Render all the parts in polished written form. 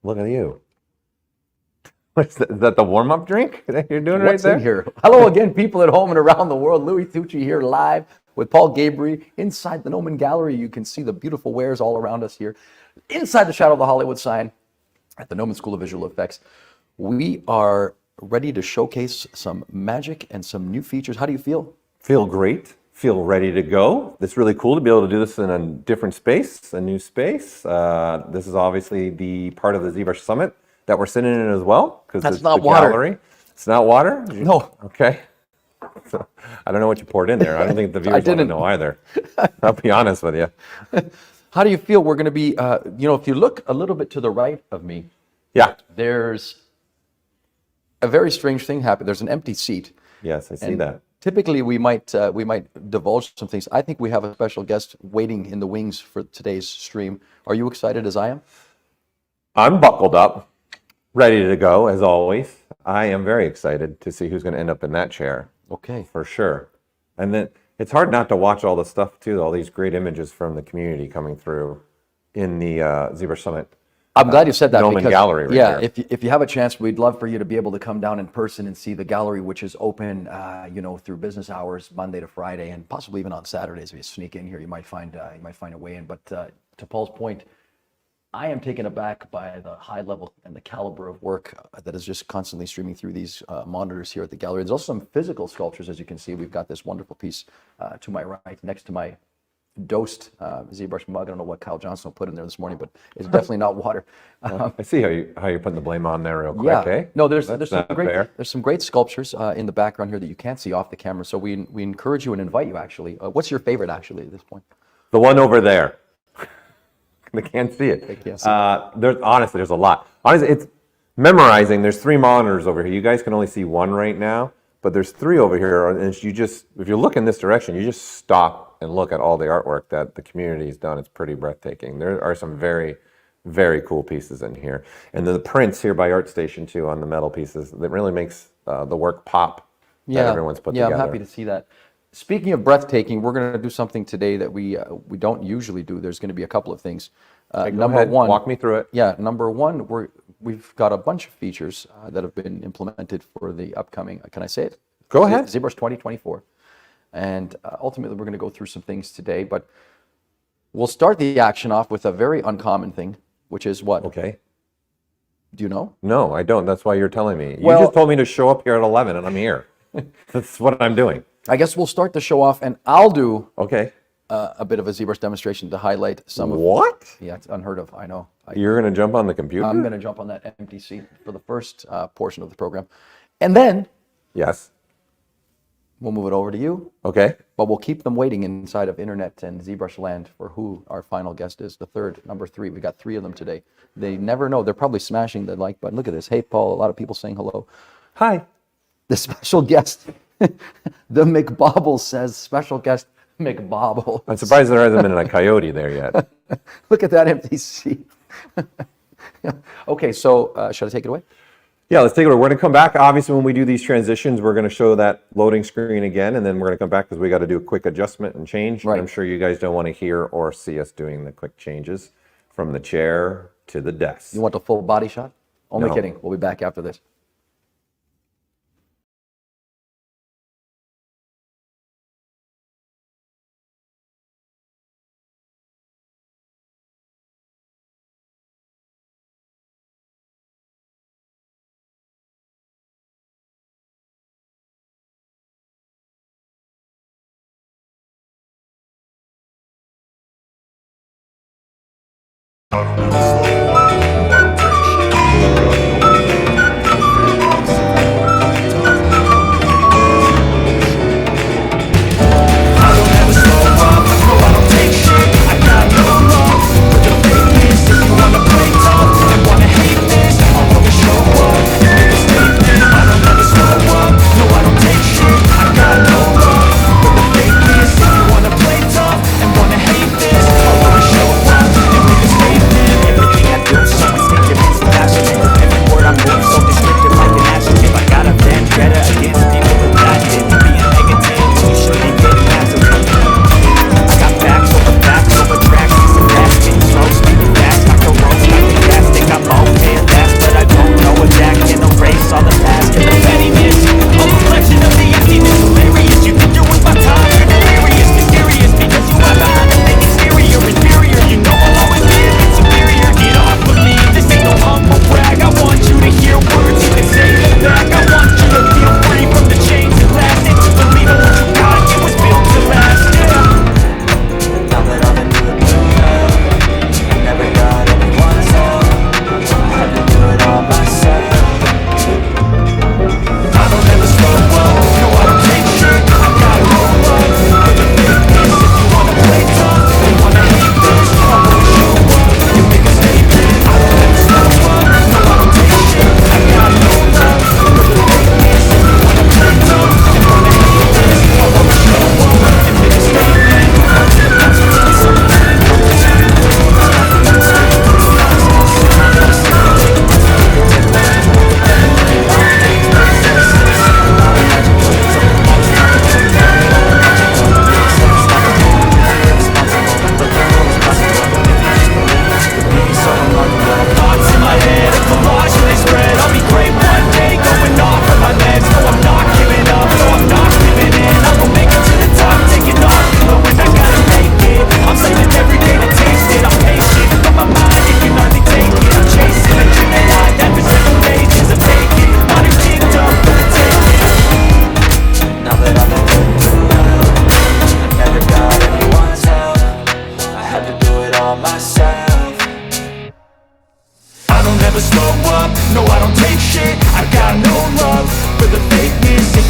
What? Look at you. Is that the warm-up drink that you're doing What's right there? in here? Hello again, people at home and around the world. Louis Tucci here live with Paul Gabry inside the Noman Gallery. You can see the beautiful wares all around us here. Inside the shadow of the Hollywood sign at the Noman School of Visual Effects. We are ready to showcase some magic and some new features. How do you feel? Feel great. Feel ready to go. It's really cool to be able to do this in a different space, a new space. This is obviously the part of the ZBrush Summit that we're sitting in as well, because it's not the water. gallery. It's not water? No. Okay. So, I don't know what you poured in there. I don't think the viewers want to know either. I'll be honest with you. How do you feel? We're going to be, if you look a little bit to the right of me, Yeah. there's a very strange thing happened. There's an empty seat. Yes, I see that. Typically, we might divulge some things. I think we have a special guest waiting in the wings for today's stream. Are you excited as I am? I'm buckled up, ready to go as always. I am very excited to see who's going to end up in that chair. Okay. For sure. And then it's hard not to watch all the stuff too, all these great images from the community coming through in the ZBrush Summit. I'm glad you said that. Noman because, Gallery right yeah, there. if you have a chance, we'd love for you to be able to come down in person and see the gallery, which is open, through business hours, Monday to Friday, and possibly even on Saturdays. If you sneak in here, you might find a way in. But to Paul's point, I am taken aback by the high level and the caliber of work that is just constantly streaming through these monitors here at the gallery. There's also some physical sculptures, as you can see. We've got this wonderful piece to my right, next to my dosed ZBrush mug. I don't know what Kyle Johnson will put in there this morning, but it's definitely not water. I see how you're putting the blame on there real quick, Yeah. eh? No, there's That's some great sculptures in the background here that you can't see off the camera. So we encourage you and invite you actually. What's your favorite actually at this point? The one over there. They can't see it. They can't see it. There's a lot. Honestly, it's memorizing. There's 3 monitors over here. You guys can only see 1 right now, but there's 3 over here. And if you look in this direction, you just stop and look at all the artwork that the community's done. It's pretty breathtaking. There are some very, very cool pieces in here. And the prints here by ArtStation too on the metal pieces, that really makes the work pop that everyone's put together. Yeah, I'm happy to see that. Speaking of breathtaking, we're going to do something today that we don't usually do. There's going to be a couple of things. Number one, walk me through it. Yeah, number one, we've got a bunch of features that have been implemented for the upcoming. Can I say it? Go ahead. ZBrush 2024, and ultimately we're going to go through some things today. But we'll start the action off with a very uncommon thing, which is what? Okay. Do you know? No, I don't. That's why you're telling me. Well- You just told me to show up here at 11, and I'm here. That's what I'm doing. I guess we'll start the show off, and I'll do Okay. a bit of a ZBrush demonstration to highlight some of. What? Yeah, it's unheard of. I know. You're going to jump on the computer? I'm going to jump on that empty seat for the first portion of the program, and then Yes. we'll move it over to you. Okay. But we'll keep them waiting inside of Internet and ZBrush land for who our final guest is, the third, number 3. We got 3 of them today. They never know. They're probably smashing the like button. Look at this. Hey, Paul. A lot of people saying hello. Hi. The special guest, the McBobble says, special guest McBobble. I'm surprised there hasn't been a coyote there yet. Look at that empty seat. Okay, so should I take it away? Yeah, let's take it. We're going to come back. Obviously, when we do these transitions, we're going to show that loading screen again, and then we're going to come back because we got to do a quick adjustment and change. Right. I'm sure you guys don't want to hear or see us doing the quick changes from the chair to the desk. You want the full body shot? Only No. kidding. We'll be back after this.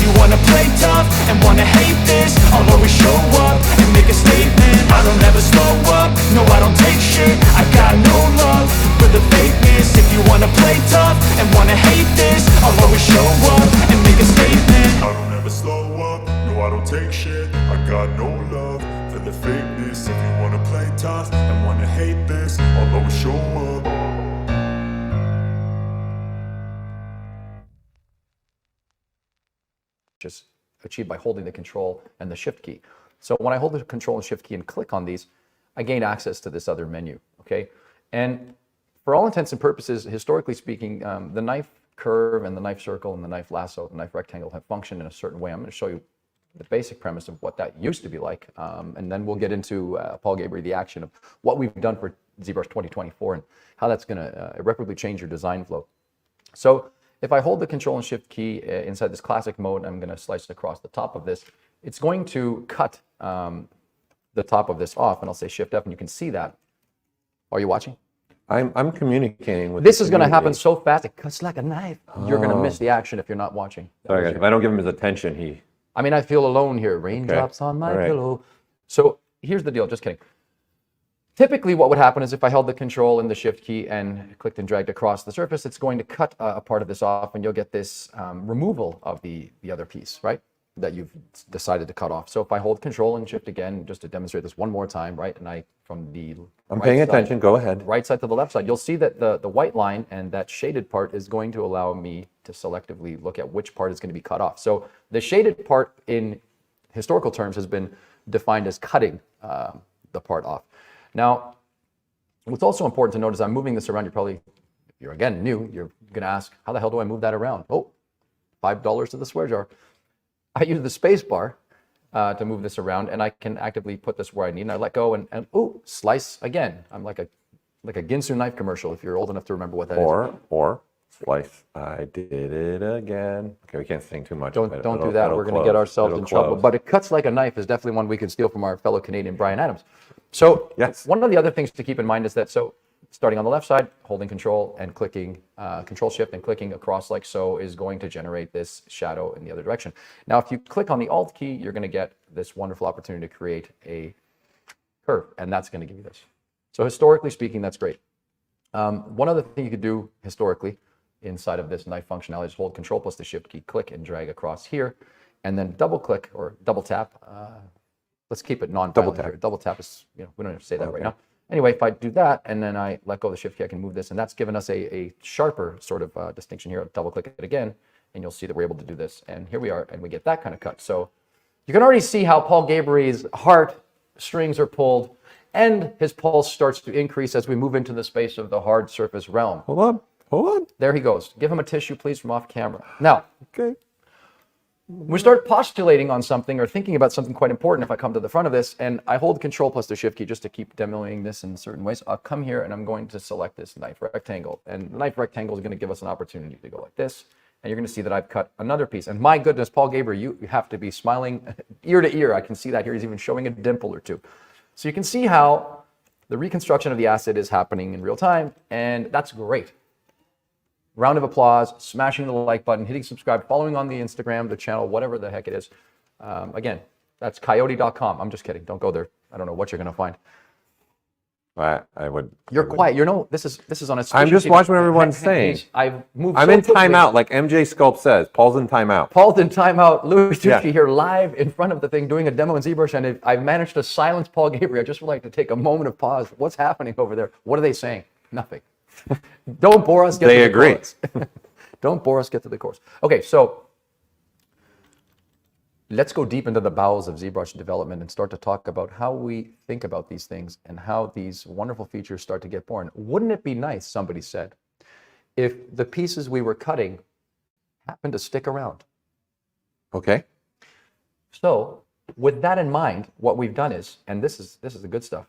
you wanna play tough and wanna hate this, I'll always show up and make a statement. I don't ever slow up, no I don't take shit. I got no love for the fakeness. If you wanna play tough and wanna hate this, I'll always show up and make a statement. I don't ever slow up, no I don't take shit. I got no love for the fakeness. If you wanna play tough and wanna hate this, I'll always show up. Just achieved by holding the control and the shift key. So when I hold the control and shift key and click on these, I gain access to this other menu, okay? And for all intents and purposes, historically speaking, the knife curve and the knife circle and the knife lasso, the knife rectangle have functioned in a certain way. I'm going to show you the basic premise of what that used to be like, and then we'll get into Paul Gabriel, the action of what we've done for ZBrush 2024 and how that's going to irreparably change your design flow. So if I hold the control and shift key inside this classic mode, I'm going to slice across the top of this. It's going to cut the top of this off, and I'll say shift F, and you can see that. Are you watching? I'm communicating with This the is going to happen community. so fast, it cuts like a knife. You're going to miss the action if you're not watching. Sorry, guys. If I don't give him his attention, he... I mean, I feel alone here. Raindrops on my All right. pillow. So here's the deal. Just kidding. Typically, what would happen is if I held the control and the shift key and clicked and dragged across the surface, it's going to cut a part of this off, and you'll get this removal of the other piece, right, that you've decided to cut off. So if I hold control and shift again, just to demonstrate this one more time, right, and I from the I'm right paying side- attention. Go ahead. right side to the left side, you'll see that the white line and that shaded part is going to allow me to selectively look at which part is going to be cut off. So the shaded part in historical terms has been defined as cutting the part off. Now, what's also important to note is I'm moving this around. If you're again new, you're going to ask, how the hell do I move that around? Oh, $5 to the swear jar. I use the space bar to move this around, and I can actively put this where I need, and I let go, and ooh, slice again. I'm like a Ginsu knife commercial, if you're old enough to remember what that is. Or slice. I did it again. Okay, we can't sing too much. Don't It'll- do that. it'll We're going to close. get ourselves It'll in trouble. close. But it cuts like a knife is definitely one we can steal from our fellow Canadian Brian Adams. So Yes. one of the other things to keep in mind is that, so starting on the left side, holding control and clicking, control shift and clicking across like so is going to generate this shadow in the other direction. Now, if you click on the Alt key, you're going to get this wonderful opportunity to create a curve, and that's going to give you this. So historically speaking, that's great. One other thing you could do historically inside of this knife functionality is hold control plus the shift key, click and drag across here, and then double click or double tap. Let's keep it non-violent Double tap. here. Double tap is, we don't have to say that right now. Anyway, if I do that and then I let go of the shift key, I can move this, and that's given us a sharper sort of distinction here. I'll double click it again, and you'll see that we're able to do this. And here we are, and we get that kind of cut. So you can already see how Paul Gabriel's heart strings are pulled, and his pulse starts to increase as we move into the space of the hard surface realm. Hold on. There he goes. Give him a tissue, please, from off camera. Now, Okay. we start postulating on something or thinking about something quite important if I come to the front of this, and I hold control plus the shift key just to keep demoing this in certain ways. I'll come here and I'm going to select this knife rectangle, and the knife rectangle is going to give us an opportunity to go like this, and you're going to see that I've cut another piece. And my goodness, Paul Gabriel, you have to be smiling ear to ear. I can see that here. He's even showing a dimple or two. So you can see how the reconstruction of the asset is happening in real time, and that's great. Round of applause, smashing the like button, hitting subscribe, following on the Instagram, the channel, whatever the heck it is. Again, that's coyote.com. I'm just kidding. Don't go there. I don't know what you're going to find. I would. You're quiet. You know, this is on a I'm just watching what everyone's saying. I've moved I'm so in quickly. timeout, like MJ Sculpt says. Paul's in timeout. Paul's in timeout. Louis Tucci Yeah. here live in front of the thing doing a demo in ZBrush, and I've managed to silence Paul Gabriel. I just would like to take a moment of pause. What's happening over there? What are they saying? Nothing. Don't bore us. Get They to the agree. chorus. Don't bore us. Get to the course. Okay, so let's go deep into the bowels of ZBrush development and start to talk about how we think about these things and how these wonderful features start to get born. Wouldn't it be nice, somebody said, if the pieces we were cutting happened to stick around? Okay. So with that in mind, what we've done is, and this is the good stuff,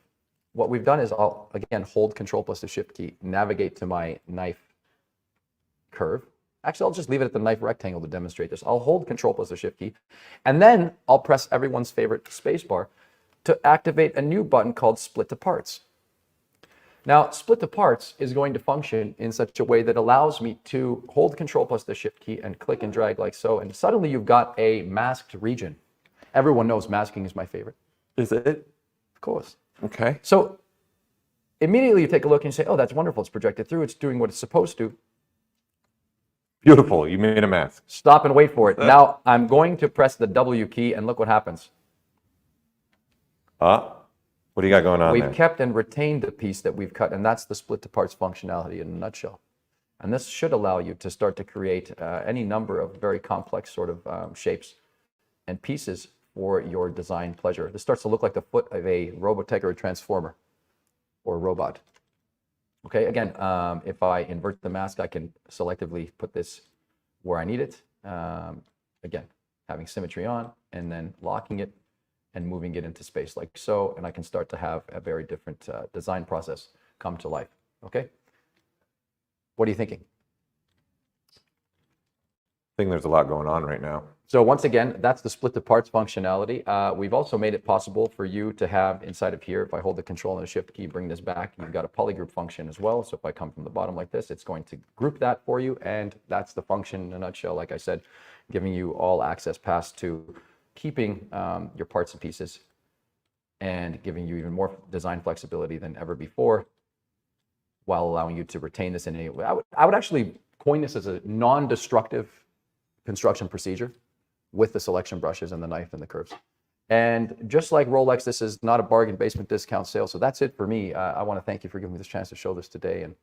what we've done is I'll, again, hold control plus the shift key, navigate to my knife curve. Actually, I'll just leave it at the knife rectangle to demonstrate this. I'll hold control plus the shift key, and then I'll press everyone's favorite space bar to activate a new button called split to parts. Now, split to parts is going to function in such a way that allows me to hold Control plus the Shift key and click and drag like so, and suddenly you've got a masked region. Everyone knows masking is my favorite. Is it? Of course. Okay. So immediately you take a look and you say, oh, that's wonderful. It's projected through. It's doing what it's supposed to. Beautiful. You made a mask. Stop and wait for it. Now I'm going to press the W key and look what happens. What do you got going on We've there? kept and retained the piece that we've cut, and that's the split to parts functionality in a nutshell. And this should allow you to start to create any number of very complex sort of shapes and pieces for your design pleasure. This starts to look like the foot of a Robotech or a Transformer or a robot. Okay, again, if I invert the mask, I can selectively put this where I need it. Again, having symmetry on and then locking it and moving it into space like so, and I can start to have a very different design process come to life, okay? What are you thinking? I think there's a lot going on right now. So once again, that's the split to parts functionality. We've also made it possible for you to have inside of here, if I hold the Control and the Shift key, bring this back, you've got a polygroup function as well. So if I come from the bottom like this, it's going to group that for you, and that's the function in a nutshell, like I said, giving you all access pass to keeping your parts and pieces and giving you even more design flexibility than ever before, while allowing you to retain this in any way. I would actually coin this as a non-destructive construction procedure with the selection brushes and the knife and the curves. And just like Rolex, this is not a bargain basement discount sale. So that's it for me. I want to thank you for giving me this chance to show this today. And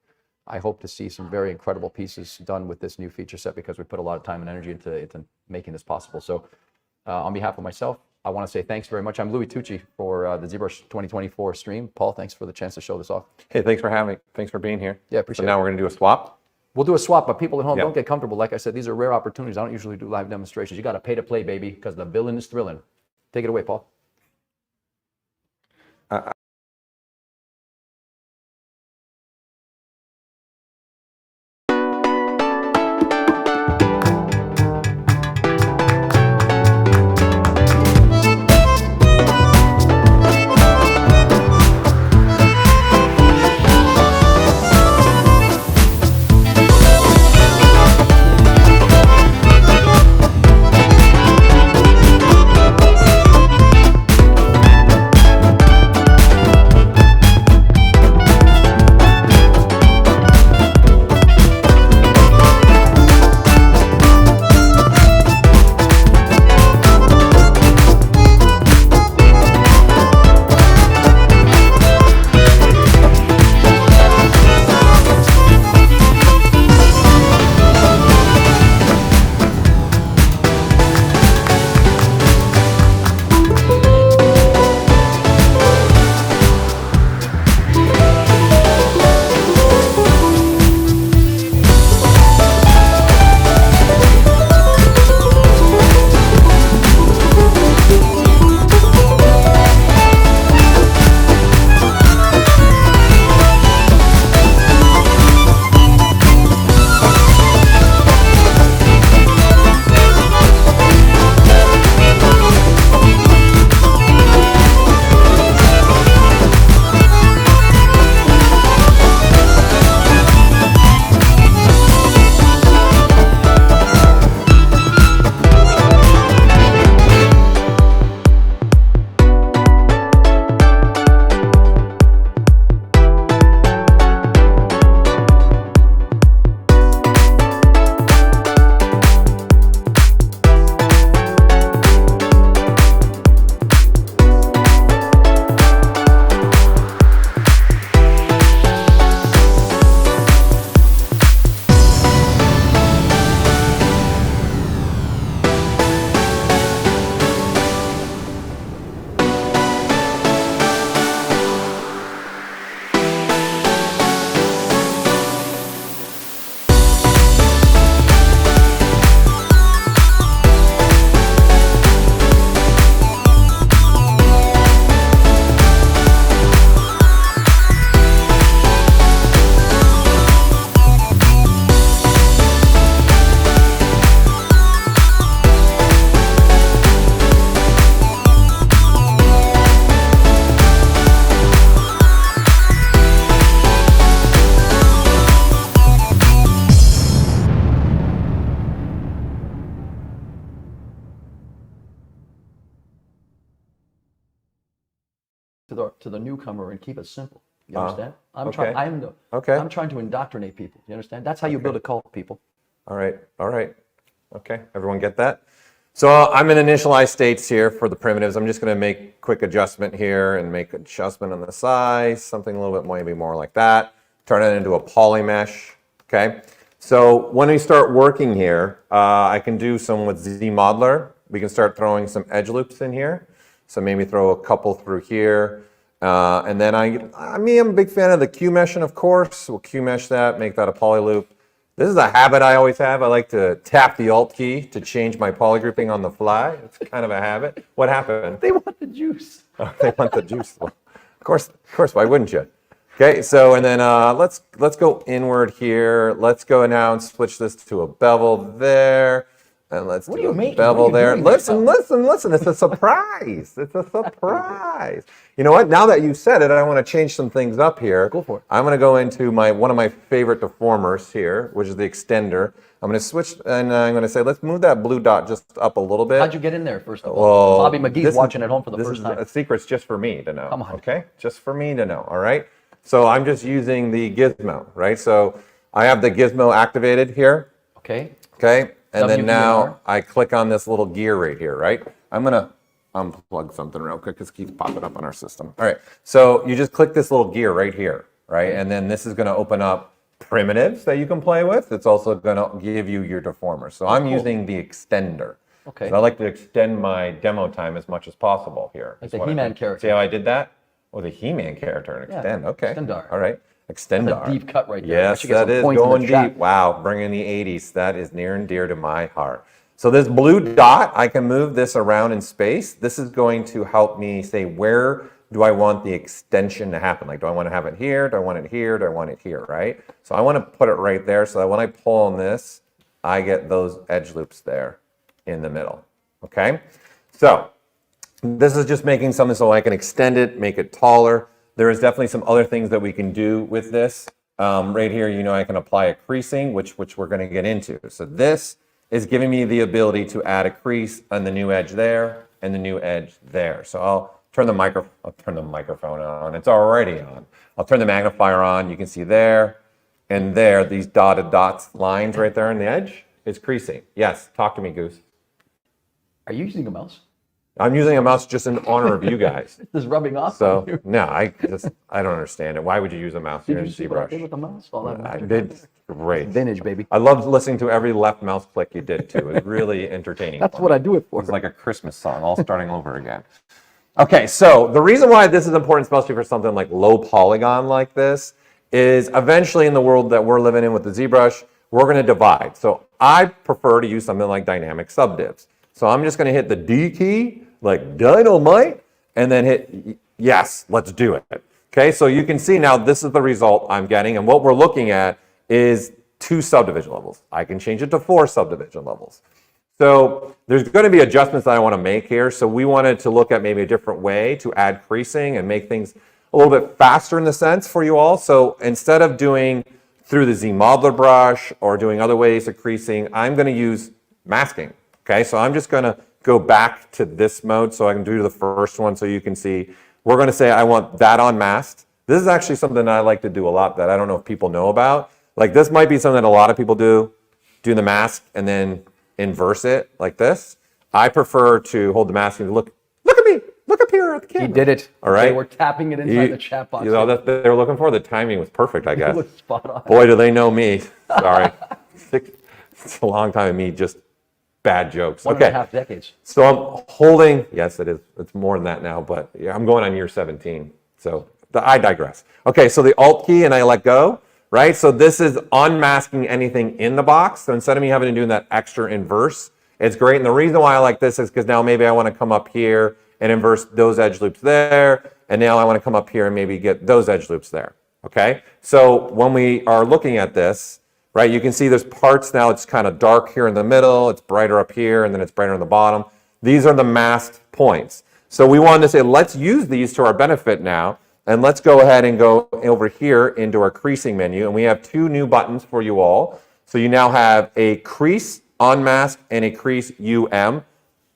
I hope to see some very incredible pieces done with this new feature set, because we put a lot of time and energy into making this possible. So on behalf of myself, I want to say thanks very much. I'm Louis Tucci for the ZBrush 2024 stream. Paul, thanks for the chance to show this off. Hey, thanks for being here. Yeah, appreciate So now it. we're going to do a swap. We'll do a swap, but people at home, Yeah. don't get comfortable. Like I said, these are rare opportunities. I don't usually do live demonstrations. You got to pay to play, baby, because the villain is thrilling. Take it away, Paul. to the newcomer and keep it simple. You understand? okay. I'm trying to indoctrinate people. You understand? That's how you build a cult, people. All right. Okay, everyone get that? So I'm in initialized states here for the primitives. I'm just going to make quick adjustment here and make adjustment on the size, something a little bit maybe more like that. Turn it into a poly mesh. Okay. So when we start working here, I can do some with ZModeler. We can start throwing some edge loops in here. So maybe throw a couple through here. And then I'm a big fan of the Q meshing, of course. We'll Q mesh that, make that a poly loop. This is a habit I always have. I like to tap the Alt key to change my polygrouping on the fly. It's kind of a habit. What happened? They want the juice. Oh, they want the juice. Well, of course, why wouldn't you? Okay, so and then let's go inward here. Let's go now and switch this to a bevel there. And let's do a bevel there. Listen. It's a surprise. It's a surprise. You know what? Now that you said it, I want to change some things up here. Go for it. I'm going to go into one of my favorite deformers here, which is the extender. I'm going to switch, and I'm going to say, let's move that blue dot just up a little bit. How'd you get in there, first of all? Bobby McGee's watching at home for the first time. This is a secret's just for me to know. Come on. Okay? Just for me to know, all right? So I'm just using the gizmo, right? So I have the gizmo activated here. Okay. Okay? And then WPMR. now I click on this little gear right here, right? I'm going to unplug something real quick because it keeps popping up on our system. All right. So you just click this little gear right here, right? And then this is going to open up primitives that you can play with. It's also going to give you your deformers. So I'm using the extender. Okay. So I like to extend my demo time as much as possible here. Like the He-Man character. See how I did that? Oh, the He-Man character and extend. Okay. Extendar. All right. Extendar. That's a deep cut right there. Yes, that is going deep. Wow, bringing the 80s. That is near and dear to my heart. So this blue dot, I can move this around in space. This is going to help me say, where do I want the extension to happen? Like, do I want to have it here? Do I want it here? Do I want it here, right? So I want to put it right there so that when I pull on this, I get those edge loops there in the middle, okay? So this is just making something so I can extend it, make it taller. There is definitely some other things that we can do with this. Right here, I can apply a creasing, which we're going to get into. So this is giving me the ability to add a crease on the new edge there and the new edge there. So I'll turn the microphone on. It's already on. I'll turn the magnifier on. You can see there and there, these dotted dots lines right there on the edge is creasing. Yes, talk to me, Goose. Are you using a mouse? I'm using a mouse just in honor of you guys. This rubbing off. So no, I don't understand it. Why would you use a mouse here in Did you see what I did ZBrush? with the mouse? I did great. Vintage, baby. I loved listening to every left mouse click you did too. It was really entertaining. That's what I do it for. It's like a Christmas song, all starting over again. Okay, so the reason why this is important, especially for something like low polygon like this, is eventually in the world that we're living in with the ZBrush, we're going to divide. So I prefer to use something like dynamic subdivs. So I'm just going to hit the D key, like dynamite, and then hit yes, let's do it. Okay, so you can see now this is the result I'm getting, and what we're looking at is 2 subdivision levels. I can change it to 4 subdivision levels. So there's going to be adjustments that I want to make here. So we wanted to look at maybe a different way to add creasing and make things a little bit faster in the sense for you all. So instead of doing through the ZModeler brush or doing other ways of creasing, I'm going to use masking. Okay, so I'm just going to go back to this mode so I can do the first one so you can see. We're going to say I want that unmasked. This is actually something that I like to do a lot that I don't know if people know about. Like this might be something that a lot of people do the mask and then inverse it like this. I prefer to hold the mask and look at me, look up here at the camera. He did it. All right. They were tapping it inside the chat box. You know, that they were looking for. The timing was perfect, I guess. It was spot on. Boy, do they know me. Sorry. It's a long time of me just bad jokes. One and a half decades. So I'm holding, yes, it is. It's more than that now, but yeah, I'm going on year 17. So I digress. Okay, so the Alt key and I let go, right? So this is unmasking anything in the box. So instead of me having to do that extra inverse, it's great. And the reason why I like this is because now maybe I want to come up here and inverse those edge loops there. And now I want to come up here and maybe get those edge loops there. Okay, so when we are looking at this, right, you can see there's parts now, it's kind of dark here in the middle, it's brighter up here, and then it's brighter on the bottom. These are the masked points. So we wanted to say, let's use these to our benefit now, and let's go ahead and go over here into our creasing menu, and we have 2 new buttons for you all. So you now have a crease unmask and a crease UM.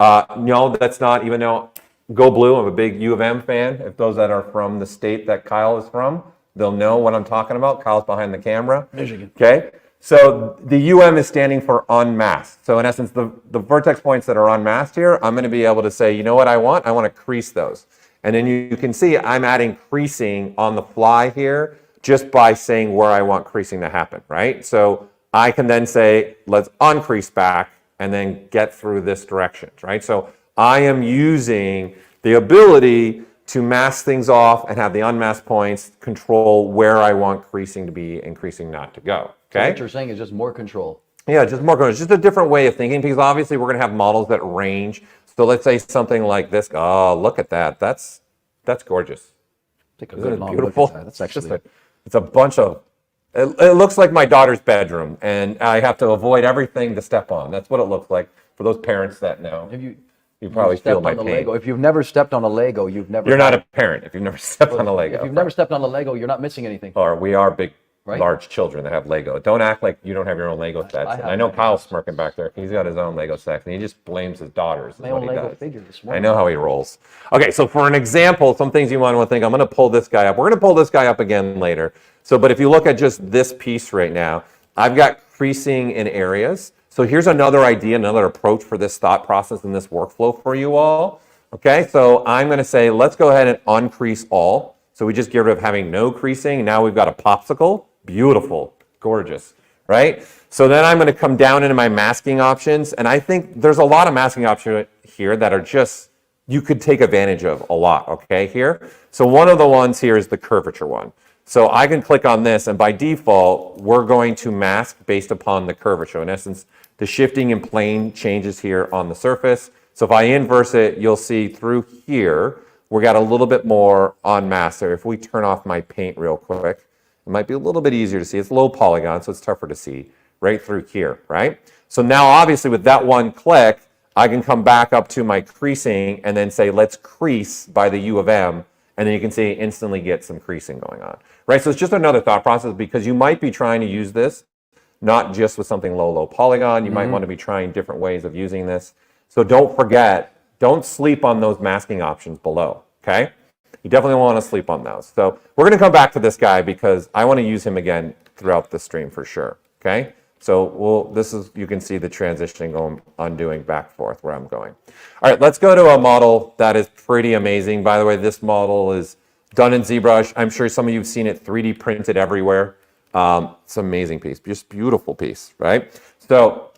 No, that's not, even though Go Blue. I'm a big U of M fan. If those that are from the state that Kyle is from, they'll know what I'm talking about. Kyle's behind the camera. Michigan. Okay. So the UM is standing for unmasked. So in essence, the vertex points that are unmasked here, I'm going to be able to say, you know what I want? I want to crease those. And then you can see I'm adding creasing on the fly here just by saying where I want creasing to happen, right? So I can then say, let's uncrease back and then get through this direction, right? So I am using the ability to mask things off and have the unmasked points control where I want creasing to be and creasing not to go, So okay? what you're saying is just more control. Yeah, just more control. It's just a different way of thinking because obviously we're going to have models that range. So let's say something like this. Oh, look at that. That's gorgeous. Take a Isn't good it long beautiful? look at that. That's actually It's a bunch of, it looks like my daughter's bedroom and I have to avoid everything to step on. That's what it looks like for those parents that know. Have you probably feel stepped my on the pain. Lego? If you've never stepped on a Lego, you've never. You're not a parent if you've never stepped on a Lego. If you've never stepped on a Lego, you're not missing anything. Or we are big, Right? large children that have Lego. Don't act like you don't have your own Lego sets. I And have I know Lego Kyle's smirking back there. He's got his own Lego sets and he just blames his daughters. My is what own he Lego does. figure this I morning. know how he rolls. Okay, so for an example, some things you might want to think, I'm going to pull this guy up. We're going to pull this guy up again later. So, but if you look at just this piece right now, I've got creasing in areas. So here's another idea, another approach for this thought process and this workflow for you all. Okay, so I'm going to say, let's go ahead and uncrease all. So we just get rid of having no creasing. Now we've got a popsicle. Beautiful, gorgeous, right? So then I'm going to come down into my masking options. And I think there's a lot of masking options here that are just, you could take advantage of a lot, okay, here. So one of the ones here is the curvature one. So I can click on this and by default, we're going to mask based upon the curvature. In essence, the shifting and plane changes here on the surface. So if I inverse it, you'll see through here, we got a little bit more on mask there. If we turn off my paint real quick, it might be a little bit easier to see. It's low polygon, so it's tougher to see right through here, right? So now obviously with that one click, I can come back up to my creasing and then say, let's crease by the U of M. And then you can see instantly get some creasing going on, right? So it's just another thought process because you might be trying to use this, not just with something low polygon. You might want to be trying different ways of using this. So don't forget, don't sleep on those masking options below, okay? You definitely want to sleep on those. So we're going to come back to this guy because I want to use him again throughout the stream for sure, okay? So you can see the transitioning going, undoing back and forth where I'm going. All right, let's go to a model that is pretty amazing. By the way, this model is done in ZBrush. I'm sure some of you have seen it 3D printed everywhere. It's an amazing piece, just beautiful piece, right? So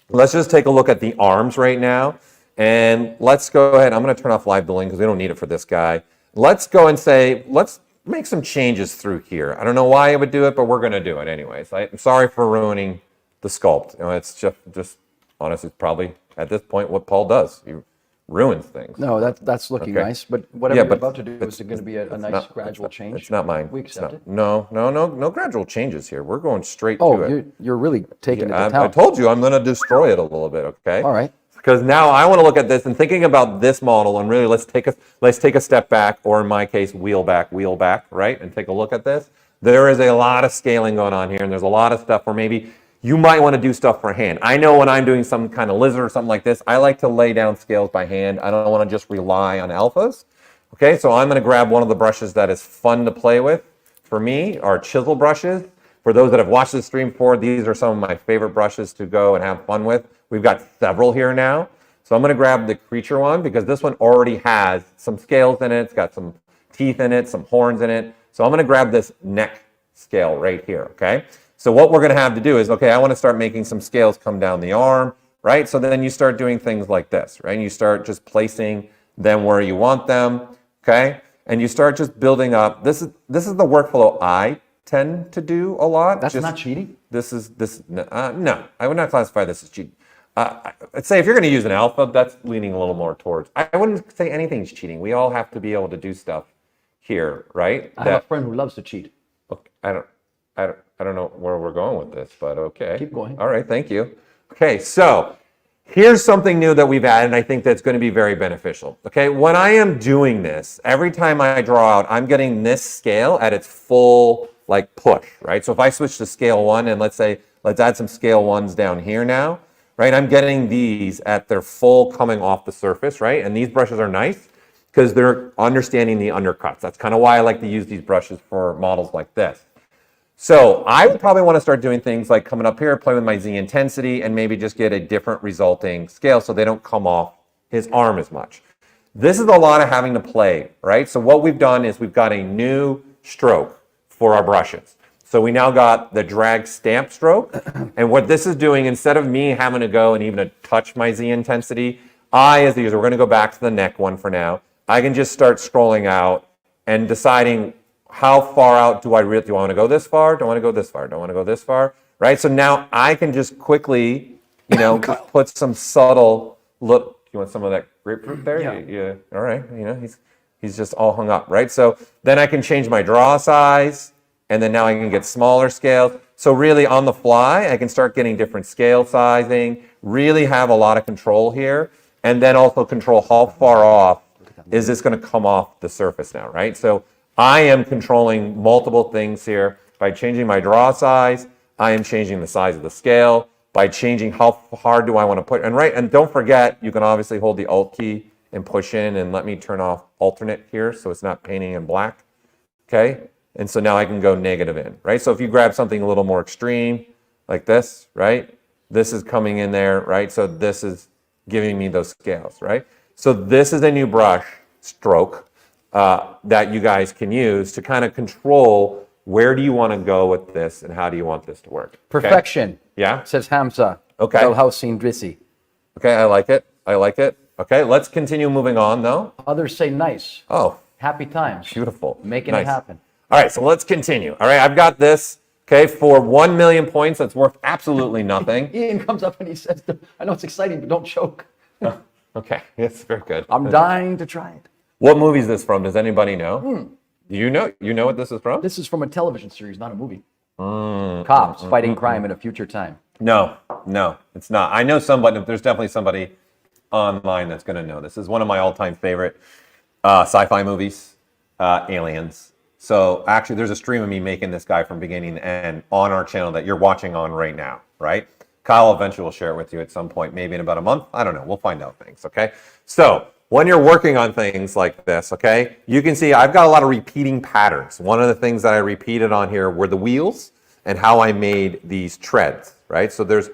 let's just take a look at the arms right now. And let's go ahead. I'm going to turn off live billing because we don't need it for this guy. Let's go and say, let's make some changes through here. I don't know why I would do it, but we're going to do it anyways. I'm sorry for ruining the sculpt. You know, it's just honestly, it's probably at this point what Paul does. He ruins things. No, that's looking Okay. nice, but whatever Yeah, you're but about to do is going to be a nice gradual change. It's not mine. We It's accept not- it. No gradual changes here. We're going straight to Oh, it. you're really taking it to I town. told you I'm going to destroy it a little bit, okay? All right. Because now I want to look at this and thinking about this model and really let's take a step back, or in my case, wheel back, right? And take a look at this. There is a lot of scaling going on here, and there's a lot of stuff where maybe you might want to do stuff for hand. I know when I'm doing some kind of lizard or something like this, I like to lay down scales by hand. I don't want to just rely on alphas. Okay, so I'm going to grab one of the brushes that is fun to play with. For me, are chisel brushes. For those that have watched the stream before, these are some of my favorite brushes to go and have fun with. We've got several here now. So I'm going to grab the creature one because this one already has some scales in it. It's got some teeth in it, some horns in it. So I'm going to grab this neck scale right here, okay? So what we're going to have to do is, okay, I want to start making some scales come down the arm, right? So then you start doing things like this, right? And you start just placing them where you want them, okay? And you start just building up. This is the workflow I tend to do a lot. That's Just- not cheating? no, I would not classify this as cheating. I'd say if you're going to use an alpha, that's leaning a little more towards. I wouldn't say anything's cheating. We all have to be able to do stuff here, right? I have a friend who loves to cheat. Okay, I don't know where we're going with this, but okay. Keep going. All right, thank you. Okay, so here's something new that we've added, and I think that's going to be very beneficial. Okay, when I am doing this, every time I draw out, I'm getting this scale at its full like push, right? So if I switch to scale 1 and let's add some scale 1s down here now, right? I'm getting these at their full coming off the surface, right? And these brushes are nice. because they're understanding the undercuts. That's kind of why I like to use these brushes for models like this. So I would probably want to start doing things like coming up here, play with my Z intensity, and maybe just get a different resulting scale so they don't come off his arm as much. This is a lot of having to play, right? So what we've done is we've got a new stroke for our brushes. So we now got the drag stamp stroke. And what this is doing, instead of me having to go and even touch my Z intensity, as the user, we're going to go back to the neck one for now. I can just start scrolling out and deciding how far out do I want to go this far? Do I want to go this far? Do I want to go this far? Right? So now I can just quickly, just put some subtle look. You want some of that grapefruit there? Yeah. Yeah. All right. He's just all hung up, right? So then I can change my draw size, and then now I can get smaller scales. So really on the fly, I can start getting different scale sizing, really have a lot of control here, and then also control how far off is this going to come off the surface now, right? So I am controlling multiple things here. By changing my draw size, I am changing the size of the scale. By changing how hard do I want to put, and don't forget, you can obviously hold the Alt key and push in, and let me turn off alternate here so it's not painting in black, okay? And so now I can go negative in, right? So if you grab something a little more extreme, like this, right? This is coming in there, right? So this is giving me those scales, right? So this is a new brush stroke that you guys can use to kind of control where do you want to go with this and how do you want this to work. Okay? Perfection. Yeah? Says Hamza. Okay. El Housin Drissi. Okay, I like it. Okay, let's continue moving on though. Others say nice. Oh, Happy times. beautiful. Making Nice. it happen. All right, so let's continue. All right, I've got this, okay, for 1 million points. That's worth absolutely nothing. Ian comes up and he says, I know it's exciting, but don't choke. Okay, it's very good. I'm dying to try it. What movie is this from? Does anybody know? Do you know what this is from? This is from a television series, not a movie. Cops fighting crime in a future time. No, it's not. I know somebody, there's definitely somebody online that's going to know this. This is one of my all-time favorite sci-fi movies, Aliens. So actually, there's a stream of me making this guy from beginning to end on our channel that you're watching on right now, right? Kyle eventually will share it with you at some point, maybe in about a month. I don't know. We'll find out things, okay? So when you're working on things like this, okay, you can see I've got a lot of repeating patterns. One of the things that I repeated on here were the wheels and how I made these treads, right? So there's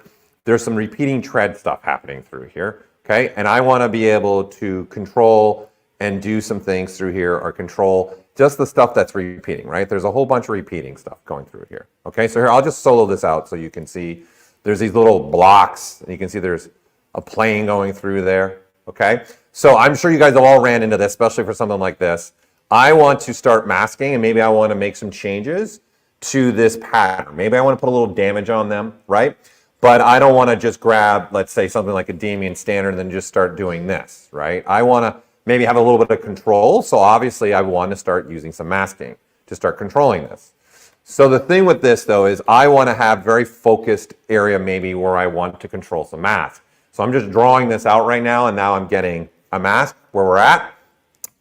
some repeating tread stuff happening through here, okay? And I want to be able to control and do some things through here or control just the stuff that's repeating, right? There's a whole bunch of repeating stuff going through here, okay? So here, I'll just solo this out so you can see there's these little blocks, and you can see there's a plane going through there, okay? So I'm sure you guys have all ran into this, especially for something like this. I want to start masking, and maybe I want to make some changes to this pattern. Maybe I want to put a little damage on them, right? But I don't want to just grab, let's say, something like a Damien standard and then just start doing this, right? I want to maybe have a little bit of control, so obviously I want to start using some masking to start controlling this. So the thing with this, though, is I want to have very focused area maybe where I want to control some mask. So I'm just drawing this out right now, and now I'm getting a mask where we're at.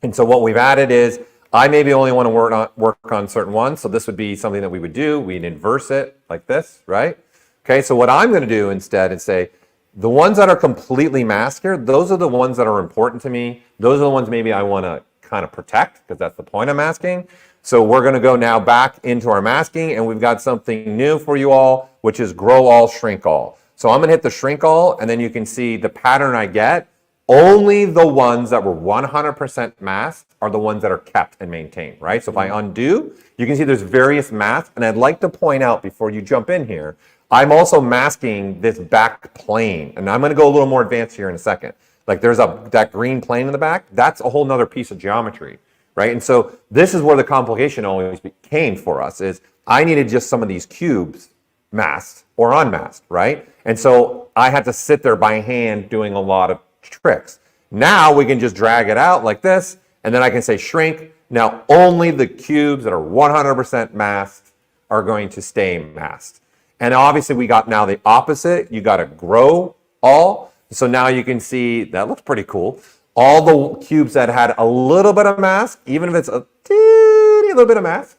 And so what we've added is I maybe only want to work on certain ones. So this would be something that we would do. We'd inverse it like this, right? Okay, so what I'm going to do instead is say, the ones that are completely masked here, those are the ones that are important to me. Those are the ones maybe I want to kind of protect because that's the point of masking. So we're going to go now back into our masking, and we've got something new for you all, which is grow all, shrink all. So I'm going to hit the shrink all, and then you can see the pattern I get. Only the ones that were 100% masked are the ones that are kept and maintained, right? So if I undo, you can see there's various masks, and I'd like to point out before you jump in here, I'm also masking this back plane, and I'm going to go a little more advanced here in a second. Like there's that green plane in the back, that's a whole nother piece of geometry, right? And so this is where the complication always came for us is I needed just some of these cubes masked or unmasked, right? And so I had to sit there by hand doing a lot of tricks. Now we can just drag it out like this, and then I can say shrink. Now only the cubes that are 100% masked are going to stay masked. And obviously we got now the opposite. You got to grow all. So now you can see that looks pretty cool. All the cubes that had a little bit of mask, even if it's a teeny little bit of mask,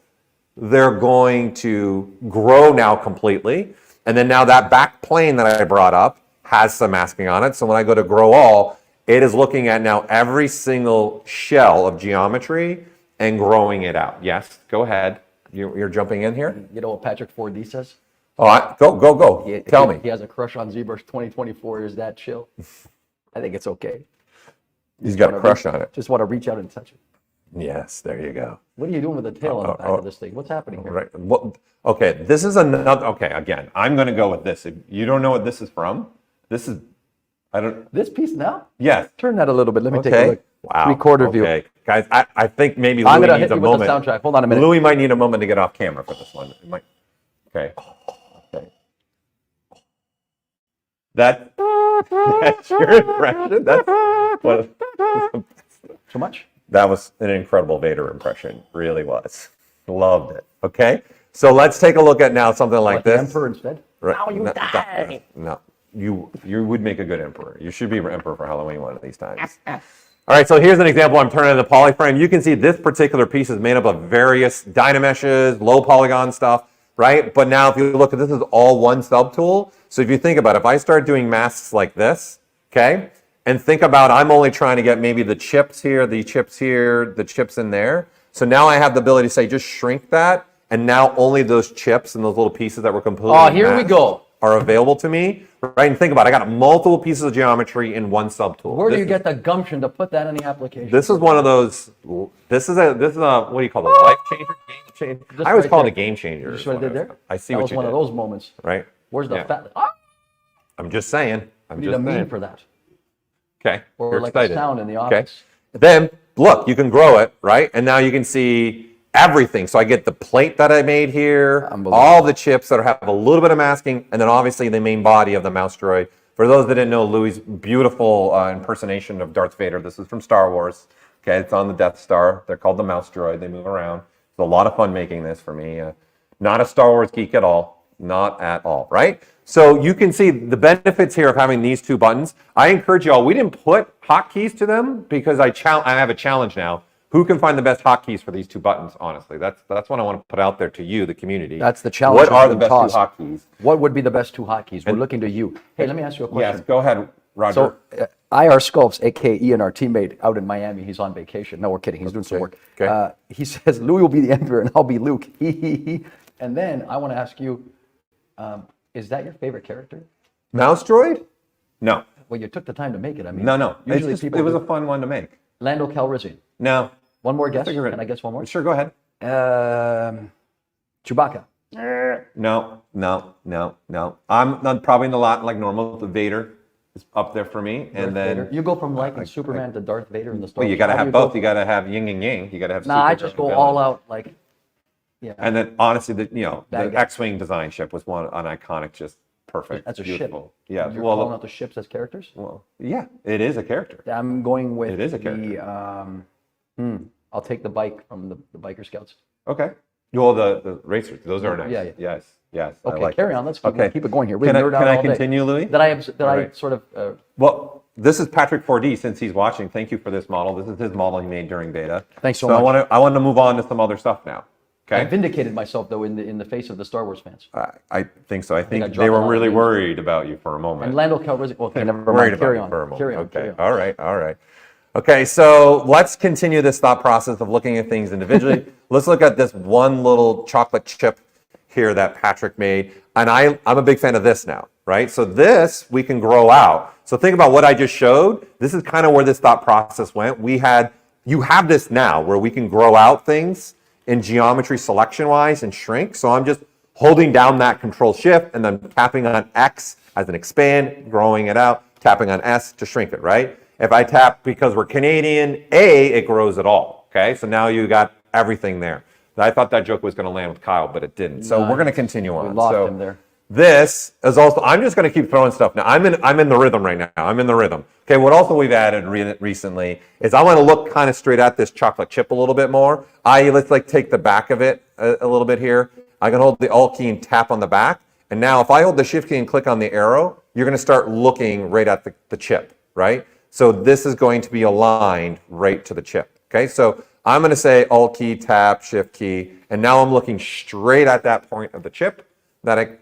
they're going to grow now completely. And then now that back plane that I brought up has some masking on it. So when I go to grow all, It is looking at now every single shell of geometry and growing it out. Yes, go ahead. You're jumping in here? You know what Patrick 4D says? Oh, go. Tell me. He has a crush on ZBrush 2024. Is that chill? I think it's okay. He's got a crush on it. Just want to reach out and touch it. Yes, there you go. What are you doing with the tail on the back of this thing? What's happening here? Right. Well, okay, this is another. Okay, again, I'm going to go with this. If you don't know what this is from, this is. I don't. This piece now? Yes. Turn that a little bit. Let me take a Okay. look. Wow. 3/4 view. Okay, guys, I think maybe I'm Louis gonna hit needs a you with the moment. soundtrack. Hold on a minute. Louis might need a moment to get off camera for this one. It might. Okay. Okay. That's your impression. That's what. Too much? That was an incredible Vader impression. Really was. Loved it. Okay. So let's take a look at now something like The this. Emperor instead? Right. Now you die. No. You would make a good emperor. You should be emperor for Halloween one of these times. All right, so here's an example. I'm turning the polyframe. You can see this particular piece is made up of various dynameshes, low polygon stuff, right? But now if you look at this, is all one subtool. So if you think about it, if I start doing masks like this, okay, and think about I'm only trying to get maybe the chips here, the chips here, the chips in there. So now I have the ability to say just shrink that, and now only those chips and those little pieces that were completely Oh, here we masked go. are available to me, right? And think about it, I got multiple pieces of geometry in one subtool. Where do This you is- get the gumption to put that in the application? This is one of those. This is a. What do you call it? Life changer, game changer. Just I always right call there. it a game changer. You is see what I what did there? I see that what was you one did. of those moments. Right. Where's the Yeah. fat? Ah! I'm just saying. I'm We need just a meme saying. for that. Okay. Or You're like excited. a sound in the Okay. office. Then look, you can grow it, right? And now you can see everything. So I get the plate that I made here, Unbelievable. all the chips that have a little bit of masking, and then obviously the main body of the mouse droid. For those that didn't know, Louis' beautiful impersonation of Darth Vader. This is from Star Wars. Okay, it's on the Death Star. They're called the mouse droid. They move around. It's a lot of fun making this for me. Not a Star Wars geek at all. Not at all, right? So you can see the benefits here of having these two buttons. I encourage you all, we didn't put hotkeys to them because I have a challenge now. Who can find the best hotkeys for these two buttons, honestly? That's what I want to put out there to you, the community. That's the challenge. What are that's the been best tossed. two hotkeys? What would be the best two hotkeys? We're looking to you. Hey, let me ask you a question. Yes, go ahead, Roger. So, IR Sculpts, aka Ian, our teammate out in Miami, he's on vacation. No, we're kidding. He's doing some work. Okay. He says Louis will be the Emperor and I'll be Luke. And then I want to ask you, is that your favorite character? Mouse droid? No. Well, you took the time to make it. I mean, No. Usually It people. was do. a fun one to make. Lando Calrissian. No. One more guess. Figure it. Can I guess one more? Sure, go ahead. Chewbacca. No. I'm probably in the lot like normal. The Vader is up there for me, and then Vader. You go from liking Superman to Darth Vader in the Star well, you Wars. got to How do have go both. from- You got to have yin and yang. You got to have. Nah, I super just go villain. all out like. Yeah. And then honestly, the Bad guy. X-wing design ship was an iconic, just perfect. That's a beautiful. ship. Yeah. You're well, calling out the ships as characters? well, yeah, it is a character. I'm going with It is a I'll take the bike from the biker scouts. Okay. Well, the racers, those are nice. Yeah. Yes. I Okay, like carry those. on. Let's Okay. keep it going here. We Can I, nerd out can I all day. continue, Louis? That I right. sort of Well, this is Patrick 4D. Since he's watching, thank you for this model. This is his model he made during beta. Thanks so I much. want to move on to some other stuff now. I Okay. vindicated myself though in the face of the Star Wars fans. I think so. I think I they dropped a were lot of really views. worried about you for a moment. And Lando Calrissian. Okay, never Worried mind. about Carry you on. for a moment. Carry on. Okay. Carry on. All right. Okay, so let's continue this thought process of looking at things individually. Let's look at this one little chocolate chip here that Patrick made. And I'm a big fan of this now, right? So this we can grow out. So think about what I just showed. This is kind of where this thought process went. You have this now where we can grow out things in geometry selection wise and shrink. So I'm just holding down that control shift and then tapping on X as an expand, growing it out, tapping on S to shrink it, right? If I tap, because we're Canadian, A, it grows it all, okay? So now you got everything there. I thought that joke was going to land with Kyle, but it didn't. So we're going to continue on. We lost So him there. this is also, I'm just going to keep throwing stuff now. I'm in the rhythm right now. I'm in the rhythm. Okay, what also we've added recently is I want to look kind of straight at this chocolate chip a little bit more. Let's like take the back of it a little bit here. I can hold the Alt key and tap on the back. And now if I hold the Shift key and click on the arrow, you're going to start looking right at the chip, right? So this is going to be aligned right to the chip. Okay, so I'm going to say Alt key, tap, Shift key, and now I'm looking straight at that point of the chip that I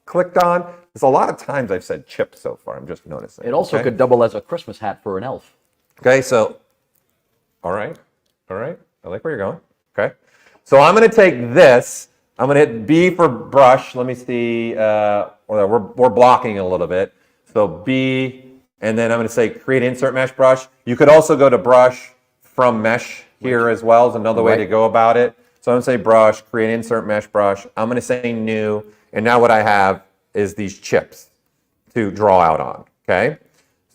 clicked on. There's a lot of times I've said chip so far. I'm just noticing. It also okay? could double as a Christmas hat for an elf. Okay, so, all right. I like where you're going. Okay. So I'm going to take this. I'm going to hit B for brush. Let me see. We're blocking a little bit. So B, and then I'm going to say create insert mesh brush. You could also go to brush from mesh here as well. Is another way to go about it. So I'm going to say brush, create insert mesh brush. I'm going to say new. And now what I have is these chips to draw out on. Okay.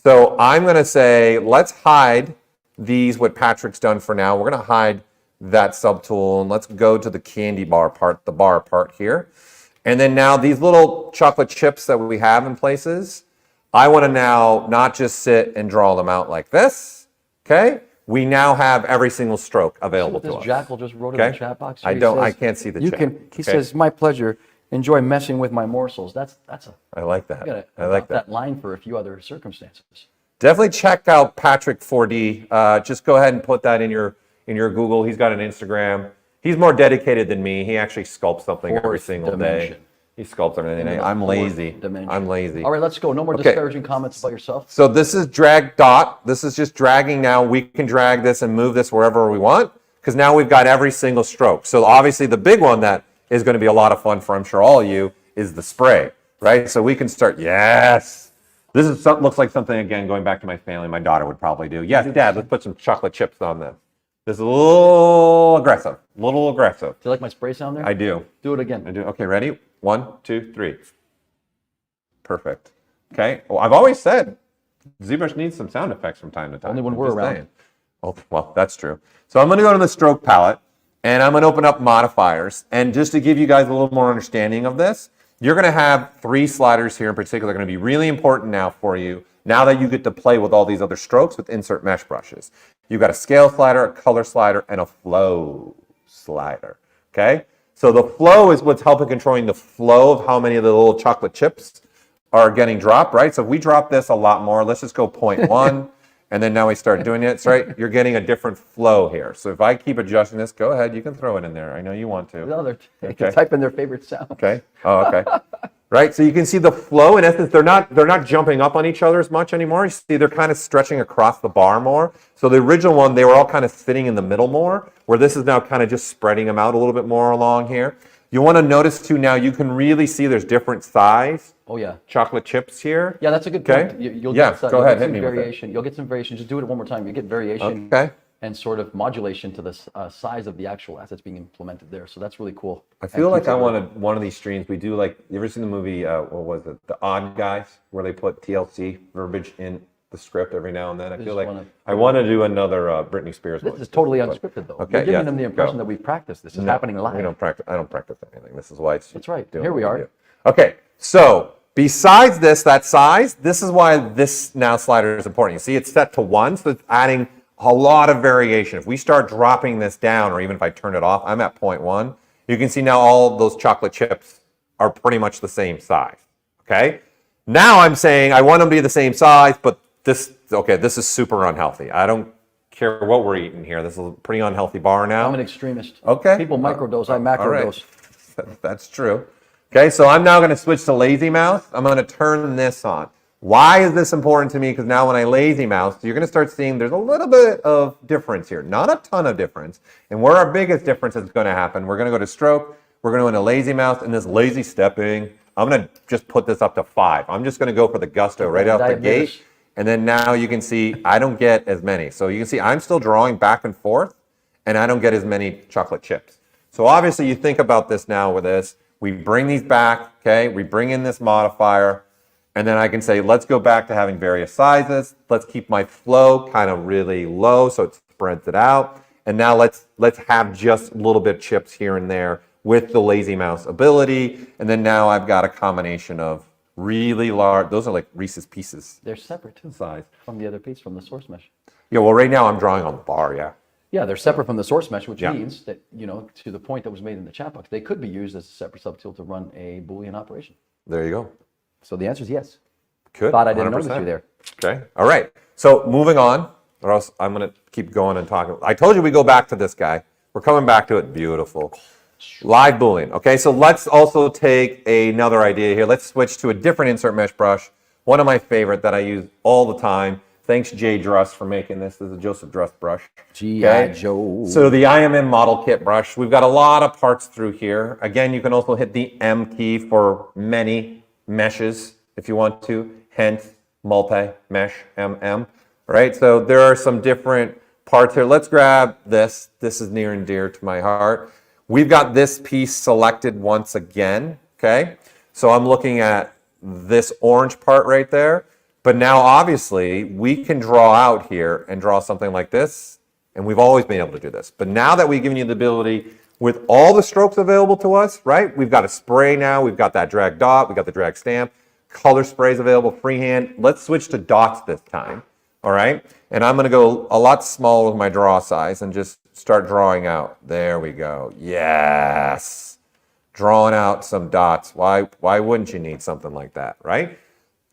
So I'm going to say, let's hide these, what Patrick's done for now. We're going to hide that subtool, and let's go to the candy bar part, the bar part here. And then now these little chocolate chips that we have in places, I want to now not just sit and draw them out like this, okay? We now have every single stroke available to us. Jackal just wrote in the chat box. I can't see the chat. He says, my pleasure. Enjoy messing with my morsels. I like that. I like that line for a few other circumstances. Definitely check out Patrick 4D. Just go ahead and put that in your Google. He's got an Instagram. He's more dedicated than me. He actually sculpts something every single day. He sculpts everything. I'm lazy. I'm lazy. All right, let's go. No more disparaging comments about yourself. So this is drag dot. This is just dragging now. We can drag this and move this wherever we want because now we've got every single stroke. So obviously the big one that is going to be a lot of fun for I'm sure all of you is the spray, right? So we can start, yes. This is looks like something, again, going back to my family, my daughter would probably do. Yes, Dad, let's put some chocolate chips on this. This is a little aggressive, Do you like my spray sound there? I do. Do it again. I do. Okay, ready? 1, 2, 3. Perfect. Okay, well, I've always said ZBrush needs some sound effects from time to time. Only when we're around. Saying. Oh, well, that's true. So I'm going to go to the stroke palette, and I'm going to open up modifiers. And just to give you guys a little more understanding of this, you're going to have 3 sliders here in particular going to be really important now for you, now that you get to play with all these other strokes with insert mesh brushes. You've got a scale slider, a color slider, and a flow slider, okay? So the flow is what's helping controlling the flow of how many of the little chocolate chips are getting dropped, right? So if we drop this a lot more, let's just go 0.1, and then now we start doing it, right? You're getting a different flow here. So if I keep adjusting this, go ahead, you can throw it in there. I know you want to. No, they can type in their favorite sound. Okay. Oh, okay. Right. So you can see the flow. In essence, they're not jumping up on each other as much anymore. You see, they're kind of stretching across the bar more. So the original one, they were all kind of sitting in the middle more, where this is now kind of just spreading them out a little bit more along here. You want to notice too now, you can really see there's different size. Oh yeah. Chocolate chips here. Yeah, that's a good point. Okay. You'll go ahead. Hit some me variation. You'll get some variation. Just do it one more time. You get variation. Okay. And sort of modulation to the size of the actual assets being implemented there. So that's really cool. I feel like I wanted one of these streams. We do like, you ever seen the movie, what was it? The Odd Guys, where they put TLC verbiage in the script every now and then. I feel like I want to do another Britney Spears one. This is totally unscripted though. Okay, You're giving them the impression that we've practiced. This is happening live. I don't practice anything. This is why it's. That's right. Here we are. Okay, so besides that size, this is why this now slider is important. You see it's set to 1, so it's adding a lot of variation. If we start dropping this down, or even if I turn it off, I'm at 0.1. You can see now all those chocolate chips are pretty much the same size, okay? Now I'm saying I want them to be the same size, but this is super unhealthy. I don't care what we're eating here. This is a pretty unhealthy bar now. I'm an extremist. Okay. People microdose, I macrodose. Right. That's true. Okay, so I'm now going to switch to lazy mouse. I'm going to turn this on. Why is this important to me? Because now when I lazy mouse, you're going to start seeing there's a little bit of difference here. Not a ton of difference. And where our biggest difference is going to happen, we're going to go to stroke, we're going to go into lazy mouse, and this lazy stepping, I'm going to just put this up to 5. I'm just going to go for the gusto right out the gate. And then now you can see I don't get as many. So you can see I'm still drawing back and forth, and I don't get as many chocolate chips. So obviously you think about this now with this. We bring these back, okay? We bring in this modifier. And then I can say, let's go back to having various sizes. Let's keep my flow kind of really low so it spreads it out. And now let's have just a little bit of chips here and there with the lazy mouse ability. And then now I've got a combination of really large, those are like Reese's Pieces. They're separate in size. From the other piece, from the source mesh. Yeah, well right now I'm drawing on the bar, yeah. Yeah, they're separate from the source mesh, which means that, to the point that was made in the chat box, they could be used as a separate subtool to run a Boolean operation. There you go. So the answer is yes. Good. Thought I didn't notice you there. Okay. All right. So moving on, or else I'm going to keep going and talking. I told you we go back to this guy. We're coming back to it. Beautiful. Live boolean. Okay, so let's also take another idea here. Let's switch to a different insert mesh brush. One of my favorite that I use all the time. Thanks, Jay Druss, for making this. This is a Joseph Druss brush. G.I. Joe. So the IMM model kit brush. We've got a lot of parts through here. Again, you can also hit the M key for many meshes if you want to. Hence, multi-mesh, MM. Right, so there are some different parts here. Let's grab this. This is near and dear to my heart. We've got this piece selected once again, okay? So I'm looking at this orange part right there. But now, obviously, we can draw out here and draw something like this. And we've always been able to do this. But now that we've given you the ability with all the strokes available to us, right? We've got a spray now. We've got that drag dot. We've got the drag stamp. Color sprays available, freehand. Let's switch to dots this time, all right? And I'm going to go a lot smaller with my draw size and just start drawing out. There we go. Yes. Drawing out some dots. Why wouldn't you need something like that, right?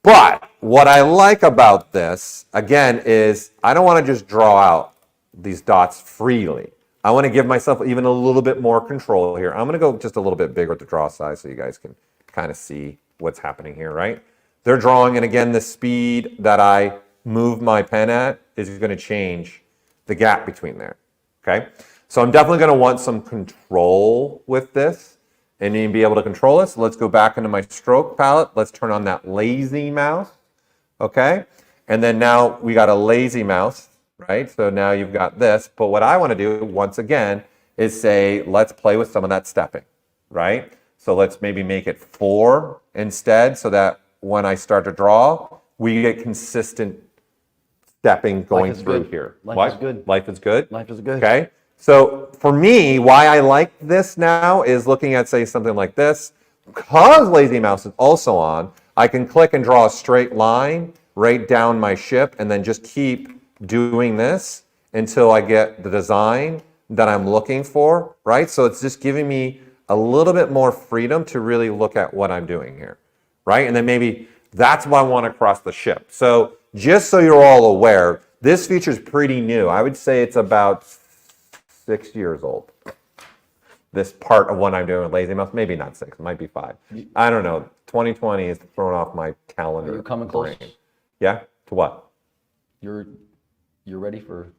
But what I like about this, again, is I don't want to just draw out these dots freely. I want to give myself even a little bit more control here. I'm going to go just a little bit bigger with the draw size so you guys can kind of see what's happening here, right? They're drawing, and again, the speed that I move my pen at is going to change the gap between there, okay? So I'm definitely going to want some control with this. And you be able to control it. So let's go back into my stroke palette. Let's turn on that lazy mouse, okay? And then now we got a lazy mouse, right? So now you've got this. But what I want to do, once again, is say, let's play with some of that stepping, right? So let's maybe make it 4 instead so that when I start to draw, we get consistent stepping going through here. Life is good. Life is good? Life is good. Okay. So for me, why I like this now is looking at, say, something like this. Because Lazy Mouse is also on, I can click and draw a straight line right down my ship and then just keep doing this until I get the design that I'm looking for, right? So it's just giving me a little bit more freedom to really look at what I'm doing here, right? And then maybe that's what I want across the ship. So just so you're all aware, this feature is pretty new. I would say it's about 6 years old. This part of what I'm doing with Lazy Mouse, maybe not 6, it might be 5. I don't know. 2020 is thrown off my calendar. Are you coming close? Yeah? To what? You're ready for